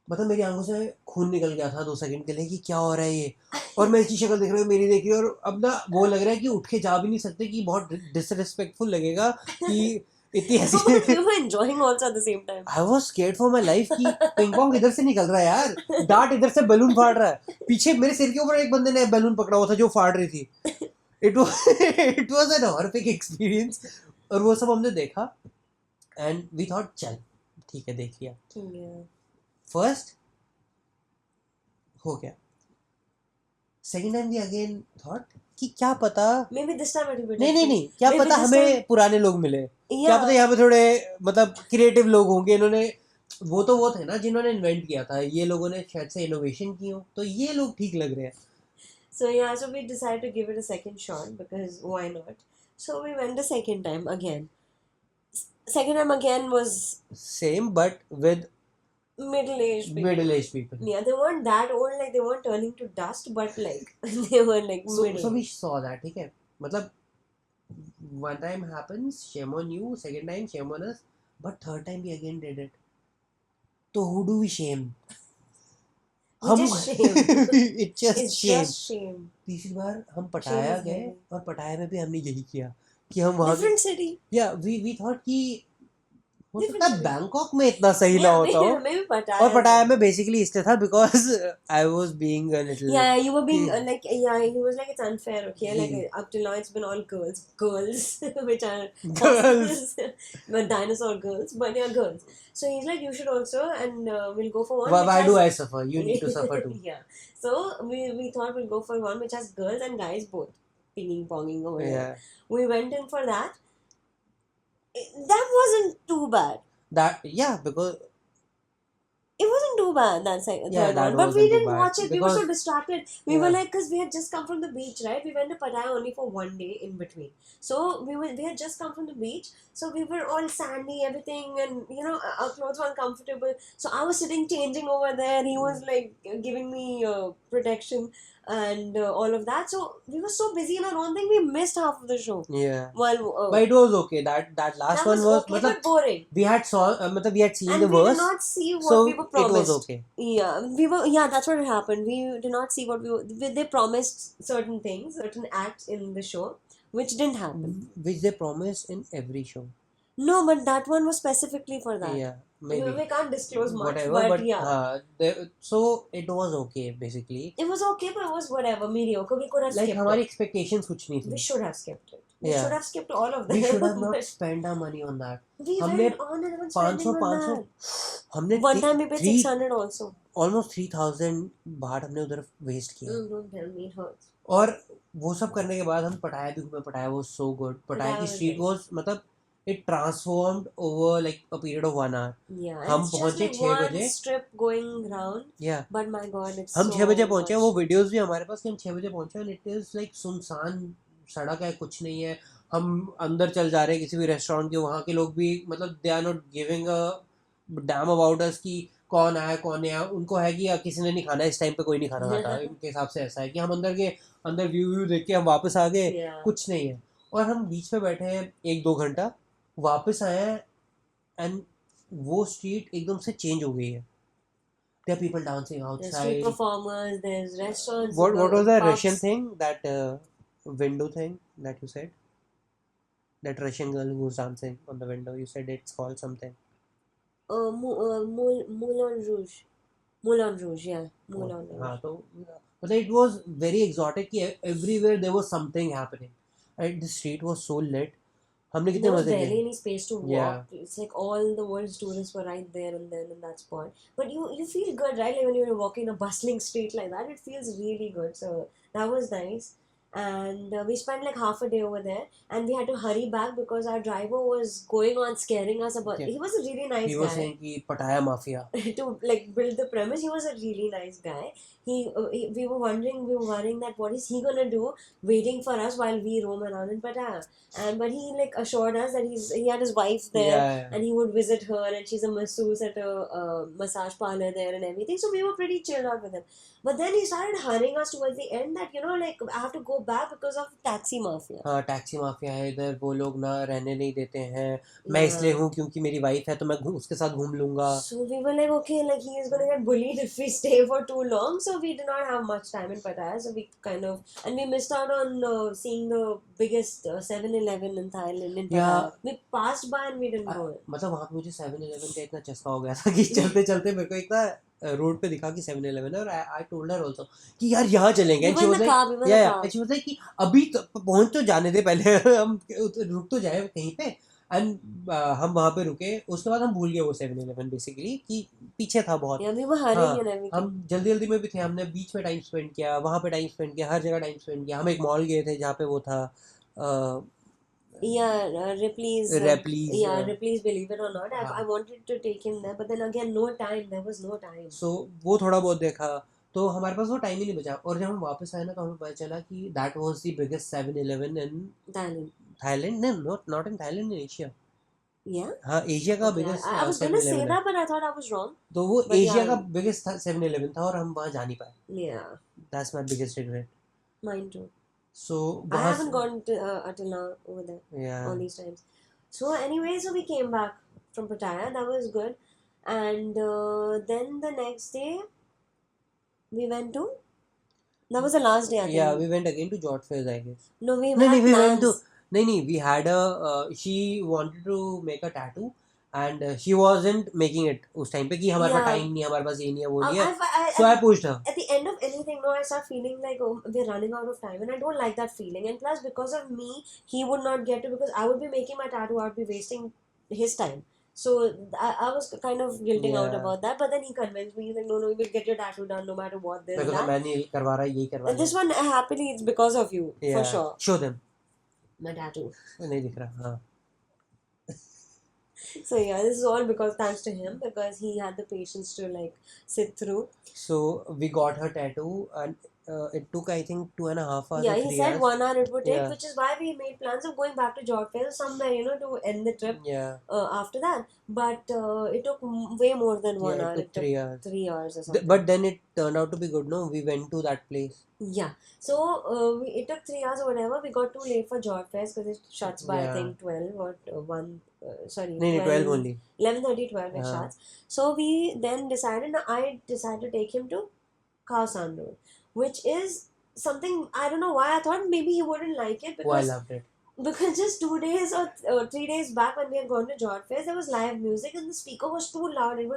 मतलब मेरी आंखों से खून निकल गया था 2 second के लिए कि क्या हो रहा है ये, और मैं इसकी शक्ल देख रहा हूँ, मेरी देख रही है, और अब ना वो लग रहा है कि उठ के जा भी नहीं सकते, कि बहुत डिसरिस्पेक्टफुल लगेगा कि इतनी But ऐसी। we were enjoying also at the same time. I was scared for my life कि पिंग पोंग इधर से निकल रहा है यार, डार्ट इधर से बैलून फाड़ रहा है, पीछे मेरे सिर के ऊपर एक बंदे ने बैलून पकड़ा हुआ था जो फाड़ रही थी। It was an horrific experience, और वो सब हमने देखा, एंड वी थॉट चल ठीक है, देख लिया। Yeah. फर्स्ट हो गया, सेकेंड टाइम भी अगेन थॉट कि क्या पता, Maybe this time it will be नहीं नहीं different. नहीं, क्या Maybe पता this हमें time- पुराने लोग मिले, क्या Yeah. पता यहाँ पे थोड़े मतलब क्रिएटिव लोग होंगे, इन्होंने वो तो वो थे ना जिन्होंने इन्वेंट किया था, ये लोगों ने शायद से इनोवेशन की हो, तो ये लोग ठीक लग रहे हैं। So yeah, so we decided to give it a second shot because why not? So we went the second time again. Second time again was same but with middle-aged people. Middle age people. Yeah, they weren't that old, like they weren't turning to dust, but like they were like middle. So we saw that, ठीक है, मतलब one time happens, shame on you, second time shame on us, but third time we again did it, तो who do we shame? We just shame. It's just It's shame। just shame. तीसरी बार हम पटाया is गए, heavy. और पटाया में भी हमने यही किया कि हम वहाँ Different city. या वी थॉट कि हो Different सकता है city. बैंकॉक में इतना सही ना Yeah, होता हो, maybe Pattaya. और पटाया में बेसिकली इसलिए था because I was being a little, Yeah, you were being Yeah. like, yeah, he was like, it's unfair, okay? Like, Yeah. up till now, it's been all girls, which are Girls. but dinosaur girls, but yeah, girls. So he's like, you should also, and we'll go for one. why which do has- I suffer, you need to suffer too। Yeah. So we thought we'll go for one which has girls and guys both pinging ponging over there. Yeah, We went in for that. That wasn't too bad. that, yeah, because It wasn't too bad, that third Yeah, that one. But we wasn't too didn't bad, watch it. We were so because- distracted. We were Yeah. like, because we had just come from the beach, right? We went to Pattaya only for one day in between. So we had just come from the beach. So we were all sandy, everything, and you know, our clothes were uncomfortable. So I was sitting changing over there. He was like giving me protection and all of that. So we were so busy in our own thing, we missed half of the show. yeah, Well, but it was okay, that last that one was was okay, मतलब but boring. we had मतलब we had seen And the we did verse, not see what so we were it promised. was okay। Yeah, we were. Yeah, that's what happened. We did not see what we were. They promised certain things, certain acts in the show, which didn't happen. which they promise in every show। No, but that one was specifically for that. Yeah, maybe We can't disclose much, whatever, but yeah, so it was okay basically, it was okay, but it was whatever, mediocre. We could have like skipped हमारी it. expectations कुछ नहीं We थी, should have skipped it. We Yeah. should have skipped all of them. we should have not But spent our money on that। we हमने went on and on 500 spending on 500 that. हमने One time we paid 600 also. almost 3000 बाहर हमने उधर waste किया, Don't tell me, it hurts. और वो सब करने के बाद हम पटाया भी घूमे, पटाया was so good, पटाया Pattaya की was स्ट्रीट great. was मतलब it transformed over like a period of 1 hour। Yeah, हम it's just पहुंचे like 6 one बजे, strip going round. yeah, But my God, it's हम so 6 बजे पहुंचे, much. वो वीडियोस भी हमारे पास कि हम 6 बजे पहुंचे, और इट इज लाइक सुनसान सड़क है, कुछ नहीं है, हम अंदर चल जा रहे हैं किसी भी रेस्टोरेंट के, वहाँ के लोग भी मतलब they are not giving a damn about us कि कौन आया कौन नहीं आया, उनको है कि किसी ने नहीं खाना, इस टाइम पे कोई नहीं खाना खाता, इनके हिसाब से ऐसा है कि हम अंदर व्यू देख के हम वापस आ गए, Yeah. कुछ नहीं है, और हम बीच पे बैठे हैं 1-2 घंटा, वापस आए हैं, एंड वो स्ट्रीट एकदम से चेंज हो गई है, there are people dancing There's street outside। performers, there's restaurants. What was the pubs. Russian thing, that window thing that you said? that Russian girl who was dancing on the window. You said it's called something. Moulin Rouge. Moulin Rouge, yeah. Moulin Rouge. हाँ तो मतलब it was very exotic कि everywhere there was something happening. Right, the street was so lit. हमने कितने There was मजे barely किए. any space to walk. Yeah. It's like all the world's tourists were right there and then in that spot. But you feel good, right? Like when you're walking a bustling street like that, it feels really good. So that was nice. And we spent like half a day over there, and we had to hurry back because our driver was going on scaring us about. Yeah. He was a really nice He guy. was saying कि Pattaya mafia. To like build the premise, he was a really nice guy. We were worrying that what is he gonna do, waiting for us while we roam around in Pattaya. But he like assured us that he had his wife there, Yeah. and he would visit her, and she's a masseuse at a massage parlor there and everything. So we were pretty chilled out with him. But then he started hurrying us towards the end that like I have to go back because of taxi mafia. हाँ taxi mafia है इधर. वो लोग ना रहने नहीं देते हैं. मैं इसलिए हूँ क्योंकि मेरी वाइफ है तो मैं उसके साथ घूम लूंगा. So we were like, okay, like he is gonna get bullied if we stay for too long. So we did not have much time in Pattaya. So we and we missed out on seeing the biggest 7-Eleven in Thailand in Pattaya. Yeah. We passed by and we didn't go in. मतलब वहाँ पे मुझे 7-Eleven का इतना चस्का हो गया था कि चलते चलते मेरे को एक ना रोड पे दिखा कि 7-Eleven है और I told her also कि यार यहाँ चलेंगे. We were in the car, we were in the car. And she was like कि अभी तो पहुँच तो जाने दे पहले हम रुक तो जाए कहीं पे. एंड हम वहाँ पे रुके. उसके बाद हम भूल गए वो 7-Eleven बेसिकली कि पीछे था बहुत. Yeah, we were hurrying and everything. हम जल्दी जल्दी में भी थे. हमने बीच में टाइम स्पेंड किया, वहाँ पे टाइम स्पेंड किया, हर जगह टाइम स्पेंड किया. हम एक मॉल गए थे जहाँ पे वो था Ripley's. Ripley's, Ripley's, believe it or not. I हाँ. wanted to take him there, but then again, no time. There was no time. So वो थोड़ा बहुत देखा तो हमारे पास वो टाइम ही नहीं बचा. और जब हम वापस आए ना तो हमें पता चला कि that was the biggest 7-Eleven in Thailand. No, not in Thailand, in Asia. Yeah. हाँ एशिया का Okay, biggest I was gonna say 7-Eleven है. that, but I thought I was wrong. तो वो But एशिया yeah. का biggest 7-Eleven था और हम वहाँ जा नहीं पाए. Yeah, That's my biggest regret. mine too. So I haven't gone to, until now over there Yeah. all these times. So anyway, so we came back from Pattaya. That was good. And then the next day, we went to. That was the last day. I think. Yeah, we went again to George Fairs, I guess. No, we No, had we plans. went to. No, we had a. She wanted to make a tattoo, and she wasn't making it उस time पे कि हमारे पास Yeah. time नहीं है, हमारे पास ये नहीं है, वो नहीं है. I- So I pushed her. at the end of anything, no, I start feeling like we're running out of time, and I don't like that feeling. And plus, because of me, he would not get to because I would be making my tattoo, I would be wasting his time. So I was kind of guilting out Yeah. about that. But then he convinced me. He's like, no, you will get your tattoo done no matter what. This मैं and कहता that. मैं नहीं करवा रहा, यही करवा And this रहा. one, happily, it's because of you, for sure. Show them. My tattoo. नहीं दिख रहा. हाँ. So yeah, this is all because thanks to him because he had the patience to like sit through. So we got her tattoo, and it took I think 2.5 hours. Yeah, or he 3 said hours. 1 hour it would take, Yeah. which is why we made plans of going back to George Fair somewhere, to end the trip Yeah. after that. But it took way more than 1 Yeah, hour. it took 3 hours. 3 hours or something. But then it turned out to be good. No, we went to that place. Yeah. So it took 3 hours or whatever. We got too late for George Fair because it shuts by I Yeah. think 12 or 1. Sorry. No, 12 only. 11:30, 12 it Yeah. shuts. So we then decided. I decided to take him to Khao San Road, which is something I don't know why I thought maybe he wouldn't like it Oh, I because loved it. just 2 days or 3 days back when we had gone to George Fair, there was live music and the speaker was too loud. It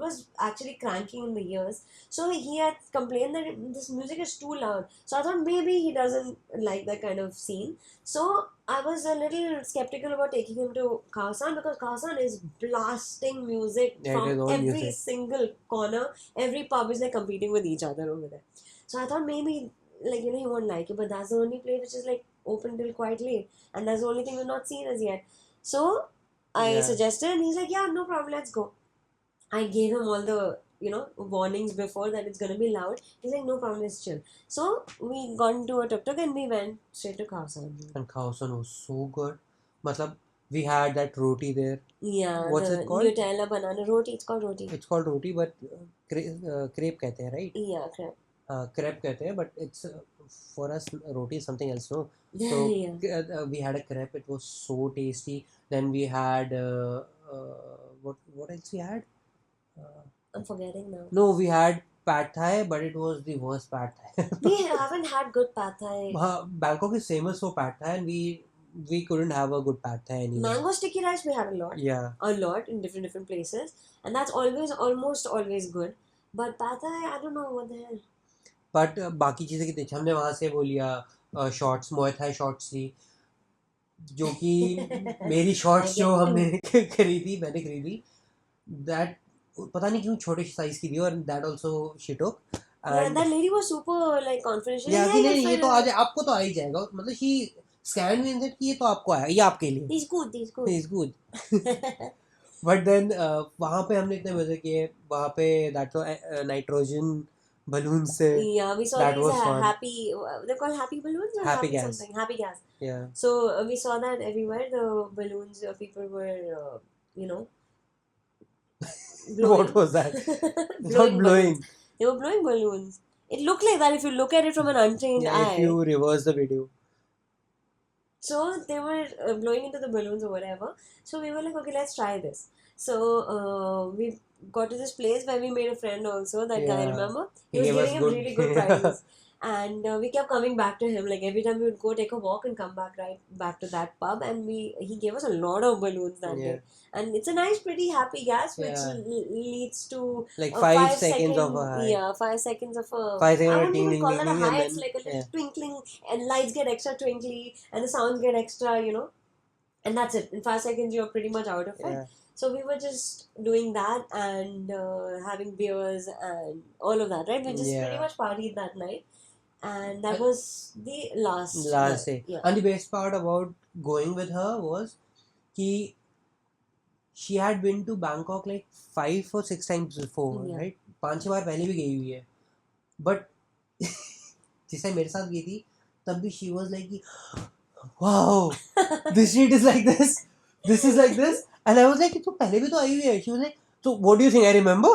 was actually cranking in the ears. So he had complained that this music is too loud. So I thought maybe he doesn't like that kind of scene. So I was a little skeptical about taking him to Khao San because Khao San is blasting music Yeah, it is from all every music. single corner. Every pub is like competing with each other over there. So I thought maybe he won't like it, but that's the only place which is like open till quite late, and that's the only thing we've not seen as yet. So I Yeah. suggested, and he's like, "Yeah, no problem, let's go." I gave him all the warnings before that it's gonna be loud. He's like, "No problem, let's chill." So we got into a tuk-tuk and we went straight to Khao San. And Khao San was so good. Matlab, we had that roti there. Yeah, What's the it called? Nutella banana roti. It's called roti. It's called roti, but crepe कहते हैं, right? Yeah, crap. Crepe कहते हैं, but it's for us roti is something else, no? So Yeah. we had a crepe. It was so tasty. Then we had what else we had? I'm forgetting now. No, we had pad thai, but it was the worst pad thai. We haven't had good pad thai. Bangkok is famous for pad thai, and we we couldn't have a good pad thai anywhere. Mango sticky rice we had Yeah. a lot in different places, and that's almost always good. But pad thai, I don't know what the hell. But बाकी चीज़ें कितनी अच्छी, हमने वहाँ से वो लिया shorts, मोए थाई शॉर्ट्स ली, जो कि मेरी शॉर्ट्स I जो get हमने मैंने खरीदी दैट पता नहीं क्यों छोटे साइज की थी, और that also she took Yeah, and that lady was super like confident. She was या like, कि yeah, नहीं ये yeah, तो fine. आज आपको तो आ ही जाएगा, मतलब शी स्कैन में इंसर्ट की, ये तो आपको आया, ये आपके लिए He's good. Is good. But then वहाँ पे हमने इतने मजे किए, वहाँ पे दैट नाइट्रोजन बलून से Yeah, we saw that these was fun. happy. They're called happy balloons or Happy gas. something. Happy gas. yeah So we saw that everywhere. The balloons, people were, you know, what was that? It's not blowing. balloons. They were blowing balloons. It looked like that if you look at it from an untrained Yeah, eye. if you reverse the video. So they were blowing into the balloons or whatever. So we were like, okay, let's try this. So we got to this place where we made a friend also. That guy, Yeah. remember? He He was gave us giving him good- really good prizes. And we kept coming back to him. Like every time we would go take a walk and come back to that pub, and he gave us a lot of balloons that Yeah. day. And it's a nice, pretty happy gas which Yeah. leads to Like a 5 seconds of a high. Yeah, 5 seconds of a. 5 seconds I of wouldn't ding even ding call ding that a ding, high. and It's then like a little yeah. twinkling, and lights get extra twinkly, and the sounds get extra, you know. And that's it. In 5 seconds, you're pretty much out of it. Yeah. So we were just doing that and having beers and all of that, right? We just Yeah. pretty much partied that night. And that was the last day. Yeah. And the best part about going with her was कि she had been to Bangkok like 5 or 6 times before, Yeah. right? 5-6 बार पहले भी गई हुई है. But जिस time मेरे साथ गई थी तब भी she was like wow, this street is like this is like this, and I was like तू पहले भी तो आई हुई है. She was like, so what do you think I remember?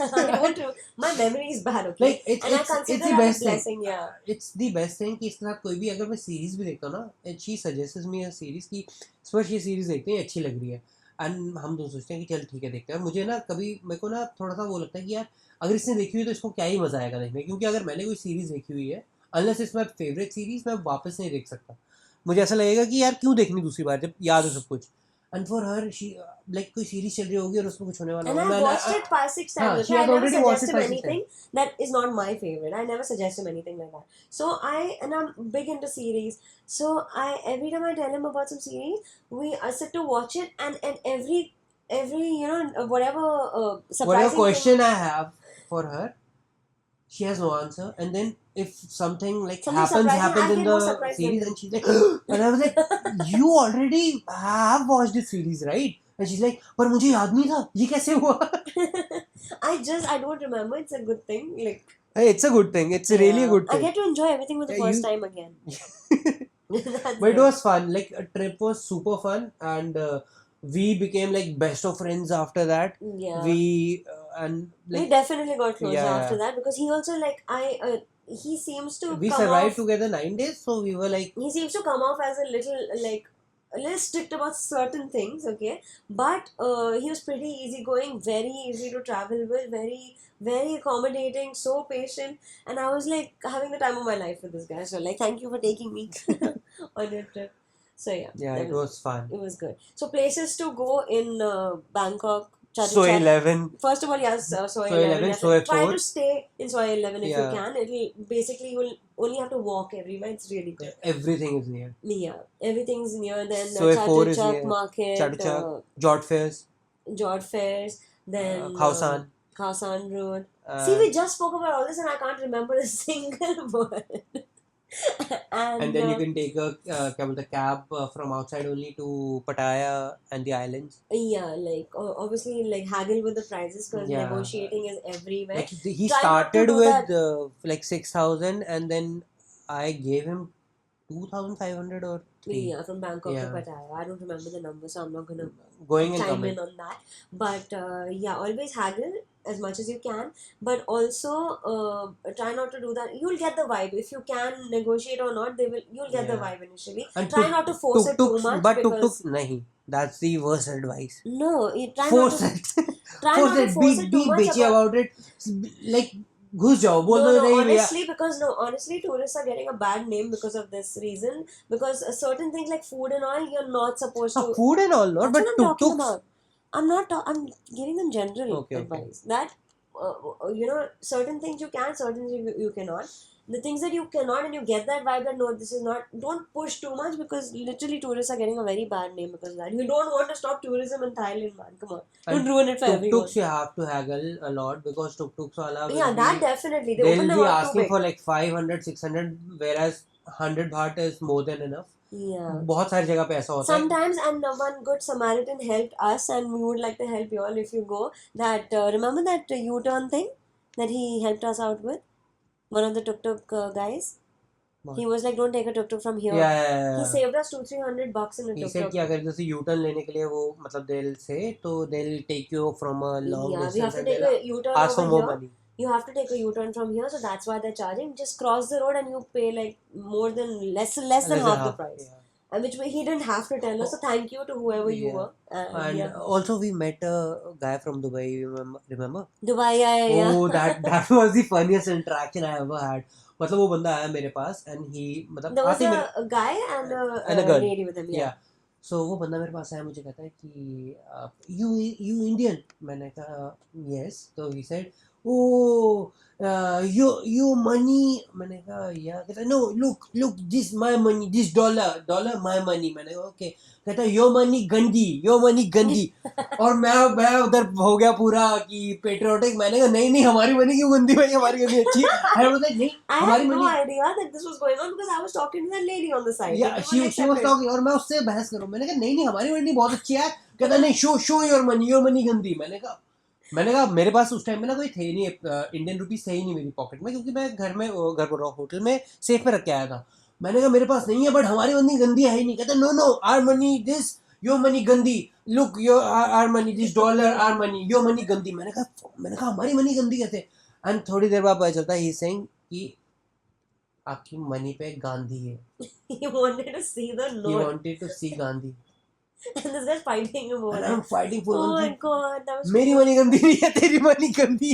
I don't know. My memory is bad, okay? Like and I consider it's the that a best thing. blessing, yeah. It's the best thing कि इसके साथ कोई भी अगर मैं series भी देखता हूँ ना, and she suggests me a series कि इस पर ये सीरीज देखते हैं, अच्छी लग रही है, and हम दोनों सोचते हैं कि चल ठीक है देखते हैं. और मुझे ना कभी मेरे को ना थोड़ा सा वो लगता है कि यार अगर इसने देखी हुई तो इसको क्या ही मजा आएगा देखने, क्योंकि अगर मैंने कोई सीरीज देखी हुई है unless it's my favourite series मैं वापस नहीं देख सकता. मुझे ऐसा लगेगा कि यार क्यों देखनी दूसरी बार जब याद हो सब कुछ. And for her, she like कोई सीरीज चल रही होगी और उसमें कुछ होने वाला And होगा. I watched it 5-6 times. she Okay? I has never already watched suggest it him 5-6 anything that is not my favorite. I never suggest him anything like that. So I'm big into series. So every time I tell him about some series, we sit to watch it, and every you know whatever surprising Whatever question thing, I have for her, she has no answer. And then if something like Something surprising, happens I in get more the surprised series, than and she's like, and I was like, you already have watched this series, right? And she's like, पर मुझे याद नहीं था, ये कैसे हुआ? I don't remember. It's a good thing. Like Hey, it's a good thing. It's really a good I thing. get to enjoy everything for the Yeah, first you- time again. That's But it good. was fun. Like a trip was super fun, and we became like best of friends after that. Yeah. We and We like definitely got closer Yeah, after yeah. that because he also like he seems to we come survived off, together 9 days, so we were like, he seems to come off as a little strict about certain things, okay, but he was pretty easygoing, very easy to travel with, very very accommodating, so patient, and I was like having the time of my life with this guy. So like, thank you for taking me on your trip. So yeah, yeah, that it was fun. it was good. So places to go in Bangkok. Soy 11. First of all, yes, Soy Soy 11. 11, Yes, Soy try 4. to stay in Soy 11 if you Yeah. can. It'll basically you will only have to walk everywhere. It's really good. Everything is near. Yeah, everything's near. Then Soy 4 is Chatuchak near. Market, Chatuchak, Jord Fairs, Jord Fairs, then Khausan. Khausan Road. See, we just spoke about all this and I can't remember a single word. and then you can take a cab from outside only to Pattaya and the islands. Yeah, like obviously like haggle with the prices because Yeah. negotiating is everywhere. Like he Try not to started do with that. like 6,000, and then I gave him 2,500 or 3. Yeah, from Bangkok Yeah. to Pattaya. I don't remember the number, so I'm not gonna Going and chime coming. in on that. But yeah, always haggle as much as you can. But also try not to do that. You'll get the vibe if you can negotiate or not. You'll get the Yeah. vibe initially. And Try not to force it too much but because tuk nahi. That's the worst advice. no, you try Force not it. to try Force not to it. force it Be too much bitchy about it. Like घुस जाओ, बोल दो नहीं भैया. honestly, tourists are getting a bad name because of this reason. Because certain things like food and all, you're not supposed to. Food and all, not, That's but what I'm talking tuk-tuks. about. I'm giving them general Okay. advice that certain things you can, certain things you cannot. The things that you cannot, and you get that vibe that no, this is not. Don't push too much because literally tourists are getting a very bad name because of that. You don't want to stop tourism in Thailand, man. Come on, don't And ruin it for everyone. tuk-tuks you have to haggle a lot because tuk-tuks wala will Yeah, that definitely. They they'll open them be up too asking big. for like 500, 600, whereas 100 baht is more than enough. Yeah. बहुत सारी जगह पे ऐसा होता है. Sometimes, and one good Samaritan helped us, and we would like to help you all if you go. That remember that U-turn thing that he helped us out with? One of the tuk-tuk guys. What? He was like, "Don't take a tuk-tuk from here." Yeah. He saved us $200-300 in a He tuk-tuk. said कि अगर जैसे U-turn लेने के लिए वो मतलब they'll take you from a long Yeah, we have distance to and take a U-turn ask for over more here. money. You have to take a U-turn from here, so that's why they're charging. Just cross the road and you pay like less than half the price. Yeah. And which he didn't have to tell us. So thank you to whoever you Yeah. were. And yeah. also we met a guy from Dubai. Remember? Dubai, yeah. Oh, that was the funniest interaction I ever had. मतलब वो बंदा आया मेरे पास and he मतलब There was आते मेरे a guy and and a girl. lady with him. Yeah. So वो बंदा मेरे पास आया, मुझे कहता है कि you Indian. मैंने कहा yes. So he said, oh, your money. मैंने कहा yeah. कहता है no, look, this my money, this dollar my money. मैंने कहा okay. कहता है your money गंदी. और मैं उधर हो गया पूरा कि पेट्रियोटिक. मैंने कहा नहीं हमारी मनी क्यों गंदी भाई, हमारी मनी अच्छी. I was like नहीं I हमारी had no money. idea that this was going on because I was talking to that lady on the side. Yeah, They were she was talking और मैं उससे बहस करूं. मैंने कहा नहीं हमारी मनी बहुत अच्छी है. कहता नहीं show your money गंदी. मैंने कहा मेरे पास उस टाइम में ना कोई थे नहीं, इंडियन रुपीस थे ही नहीं मेरी पॉकेट में, क्योंकि मैं घर पर होटल में सेफ में रख के आया था. मैंने कहा मेरे पास नहीं है बट हमारी मनी गंदी है ही नहीं. कहता no are money this, your money गंदी. Look your are money this dollar, are money your money गंदी. मैंने कहा हमारी मनी गंदी कैसे. एंड थोड़ी देर बाद पता चलता है ही सेइंग कि आपकी मनी पे गांधी है. He wanted to see the He note. wanted to see Gandhi. And this guy's fighting him over And it. I'm fighting for Oh one my thing. god, that was मेरी money गंदी नहीं है, तेरी money गंदी.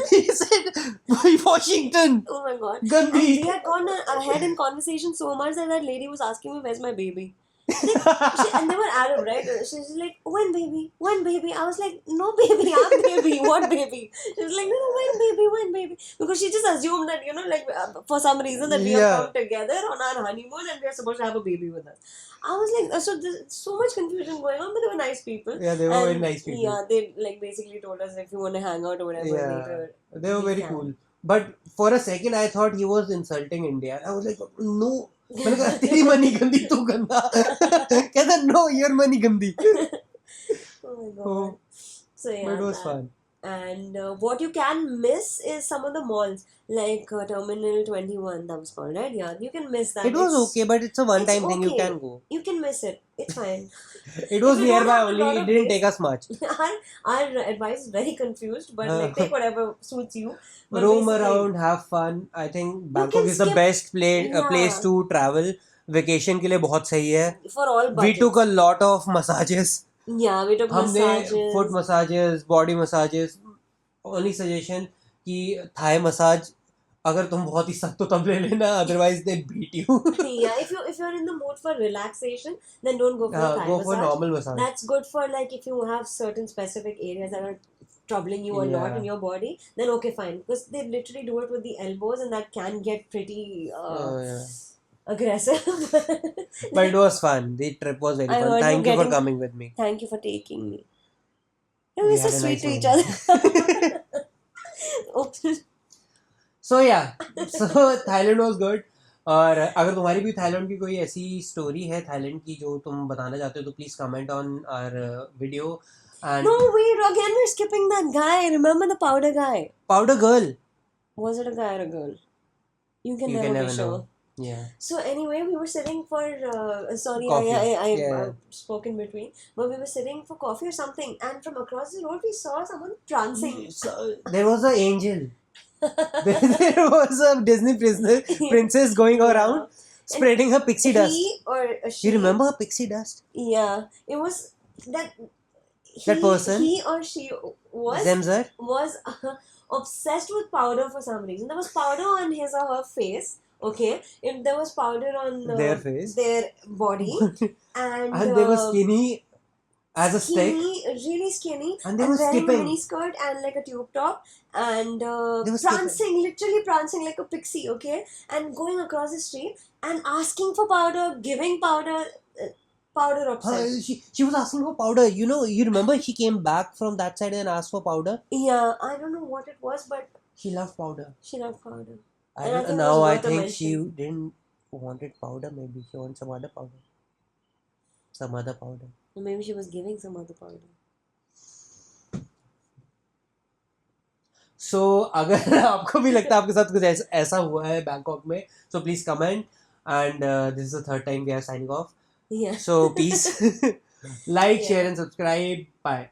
He said Washington Oh my god. गंदी. We had gone ahead in conversation so much that lady was asking me, where's my baby? And they were Arab, right? She's like, when baby? I was like, no baby, I'm baby. What baby? She was like, no, when baby? Because she just assumed that, like for some reason that we have come together on our honeymoon and we are supposed to have a baby with us. I was like, so there's so much confusion going on, but they were nice people. Yeah, they were very nice people. Yeah, they like basically told us if you want to hang out or whatever later. They were very cool. But for a second I thought he was insulting India. I was like, no. मैंने कहा तेरी money गंदी तू गंदा. कहता no, your money गंदी. Oh my god. So yeah. But it was fun. And what you can miss is some of the malls, like Terminal 21, that was called, right? Yeah, you can miss that. It was okay, but it's a one-time thing. You okay. can go. You can miss it. It's fine. It was If you don't nearby have a only. lot It of didn't place- take us much. Our advice is very confused, but like take whatever suits you. But Roam basically- around, have fun. I think Bangkok can is the skip- best place Yeah. to travel. Vacation के लिए बहुत सही है. For all We budgets. took a lot of massages. Yeah, we took हमने massages. foot massages, body massages. Only suggestion कि Thai massage अगर तुम बहुत ही सख्त हो तब ले लेना, otherwise they beat you. Yeah, if you're in the mood for relaxation, then don't go for a Thai Go massage. for normal massage. That's good for like if you have certain specific areas that are troubling you a lot Yeah. in your body, then okay, fine. Because they literally do it with the elbows and that can get pretty Yeah. aggressive. But it was fun. The trip was very I fun. heard you Thank you for getting- coming with me. Thank you for taking me. Yeah, We we're so had a sweet nice to each other. Oops. So yeah, so Thailand was good. और अगर तुम्हारी भी Thailand की कोई ऐसी story है Thailand की जो तुम बताना चाहते हो तो please comment on our video. And No, wait, again we're skipping that guy. Remember the powder guy? Powder girl. Was it a guy or a girl? You can You never can be never sure. know. Yeah. So anyway, we were sitting for sorry, Coffee. I Yeah. spoke in between, but we were sitting for coffee or something, and from across the road we saw someone prancing. So, there was an angel. there was a Disney princess going around spreading her pixie dust. He or she? You remember her pixie dust? Yeah, it was that. That person? He or she was Zemzar? was obsessed with powder for some reason. There was powder on his or her face. Okay, if there was powder on Their face. their body, and they were skinny as a stick. skinny, really skinny, And they were wearing a skipping. mini skirt and like a tube top, and They were prancing, literally prancing like a pixie, okay, and going across the street and asking for powder, giving powder, powder obsessed. She was asking for powder. You remember she came back from that side and asked for powder? Yeah, I don't know what it was, but She loved powder. she loved powder. I And I don't, think it now was I worth a think she mention. didn't wanted powder. Maybe she wants some other powder. Some other powder. Or maybe she was giving some other powder. So अगर आपको भी लगता है आपके साथ कुछ ऐसा हुआ है बैंकॉक में, so please comment. And this is the third time we are signing off. Yeah. So peace. Like, Yeah. share and subscribe. Bye.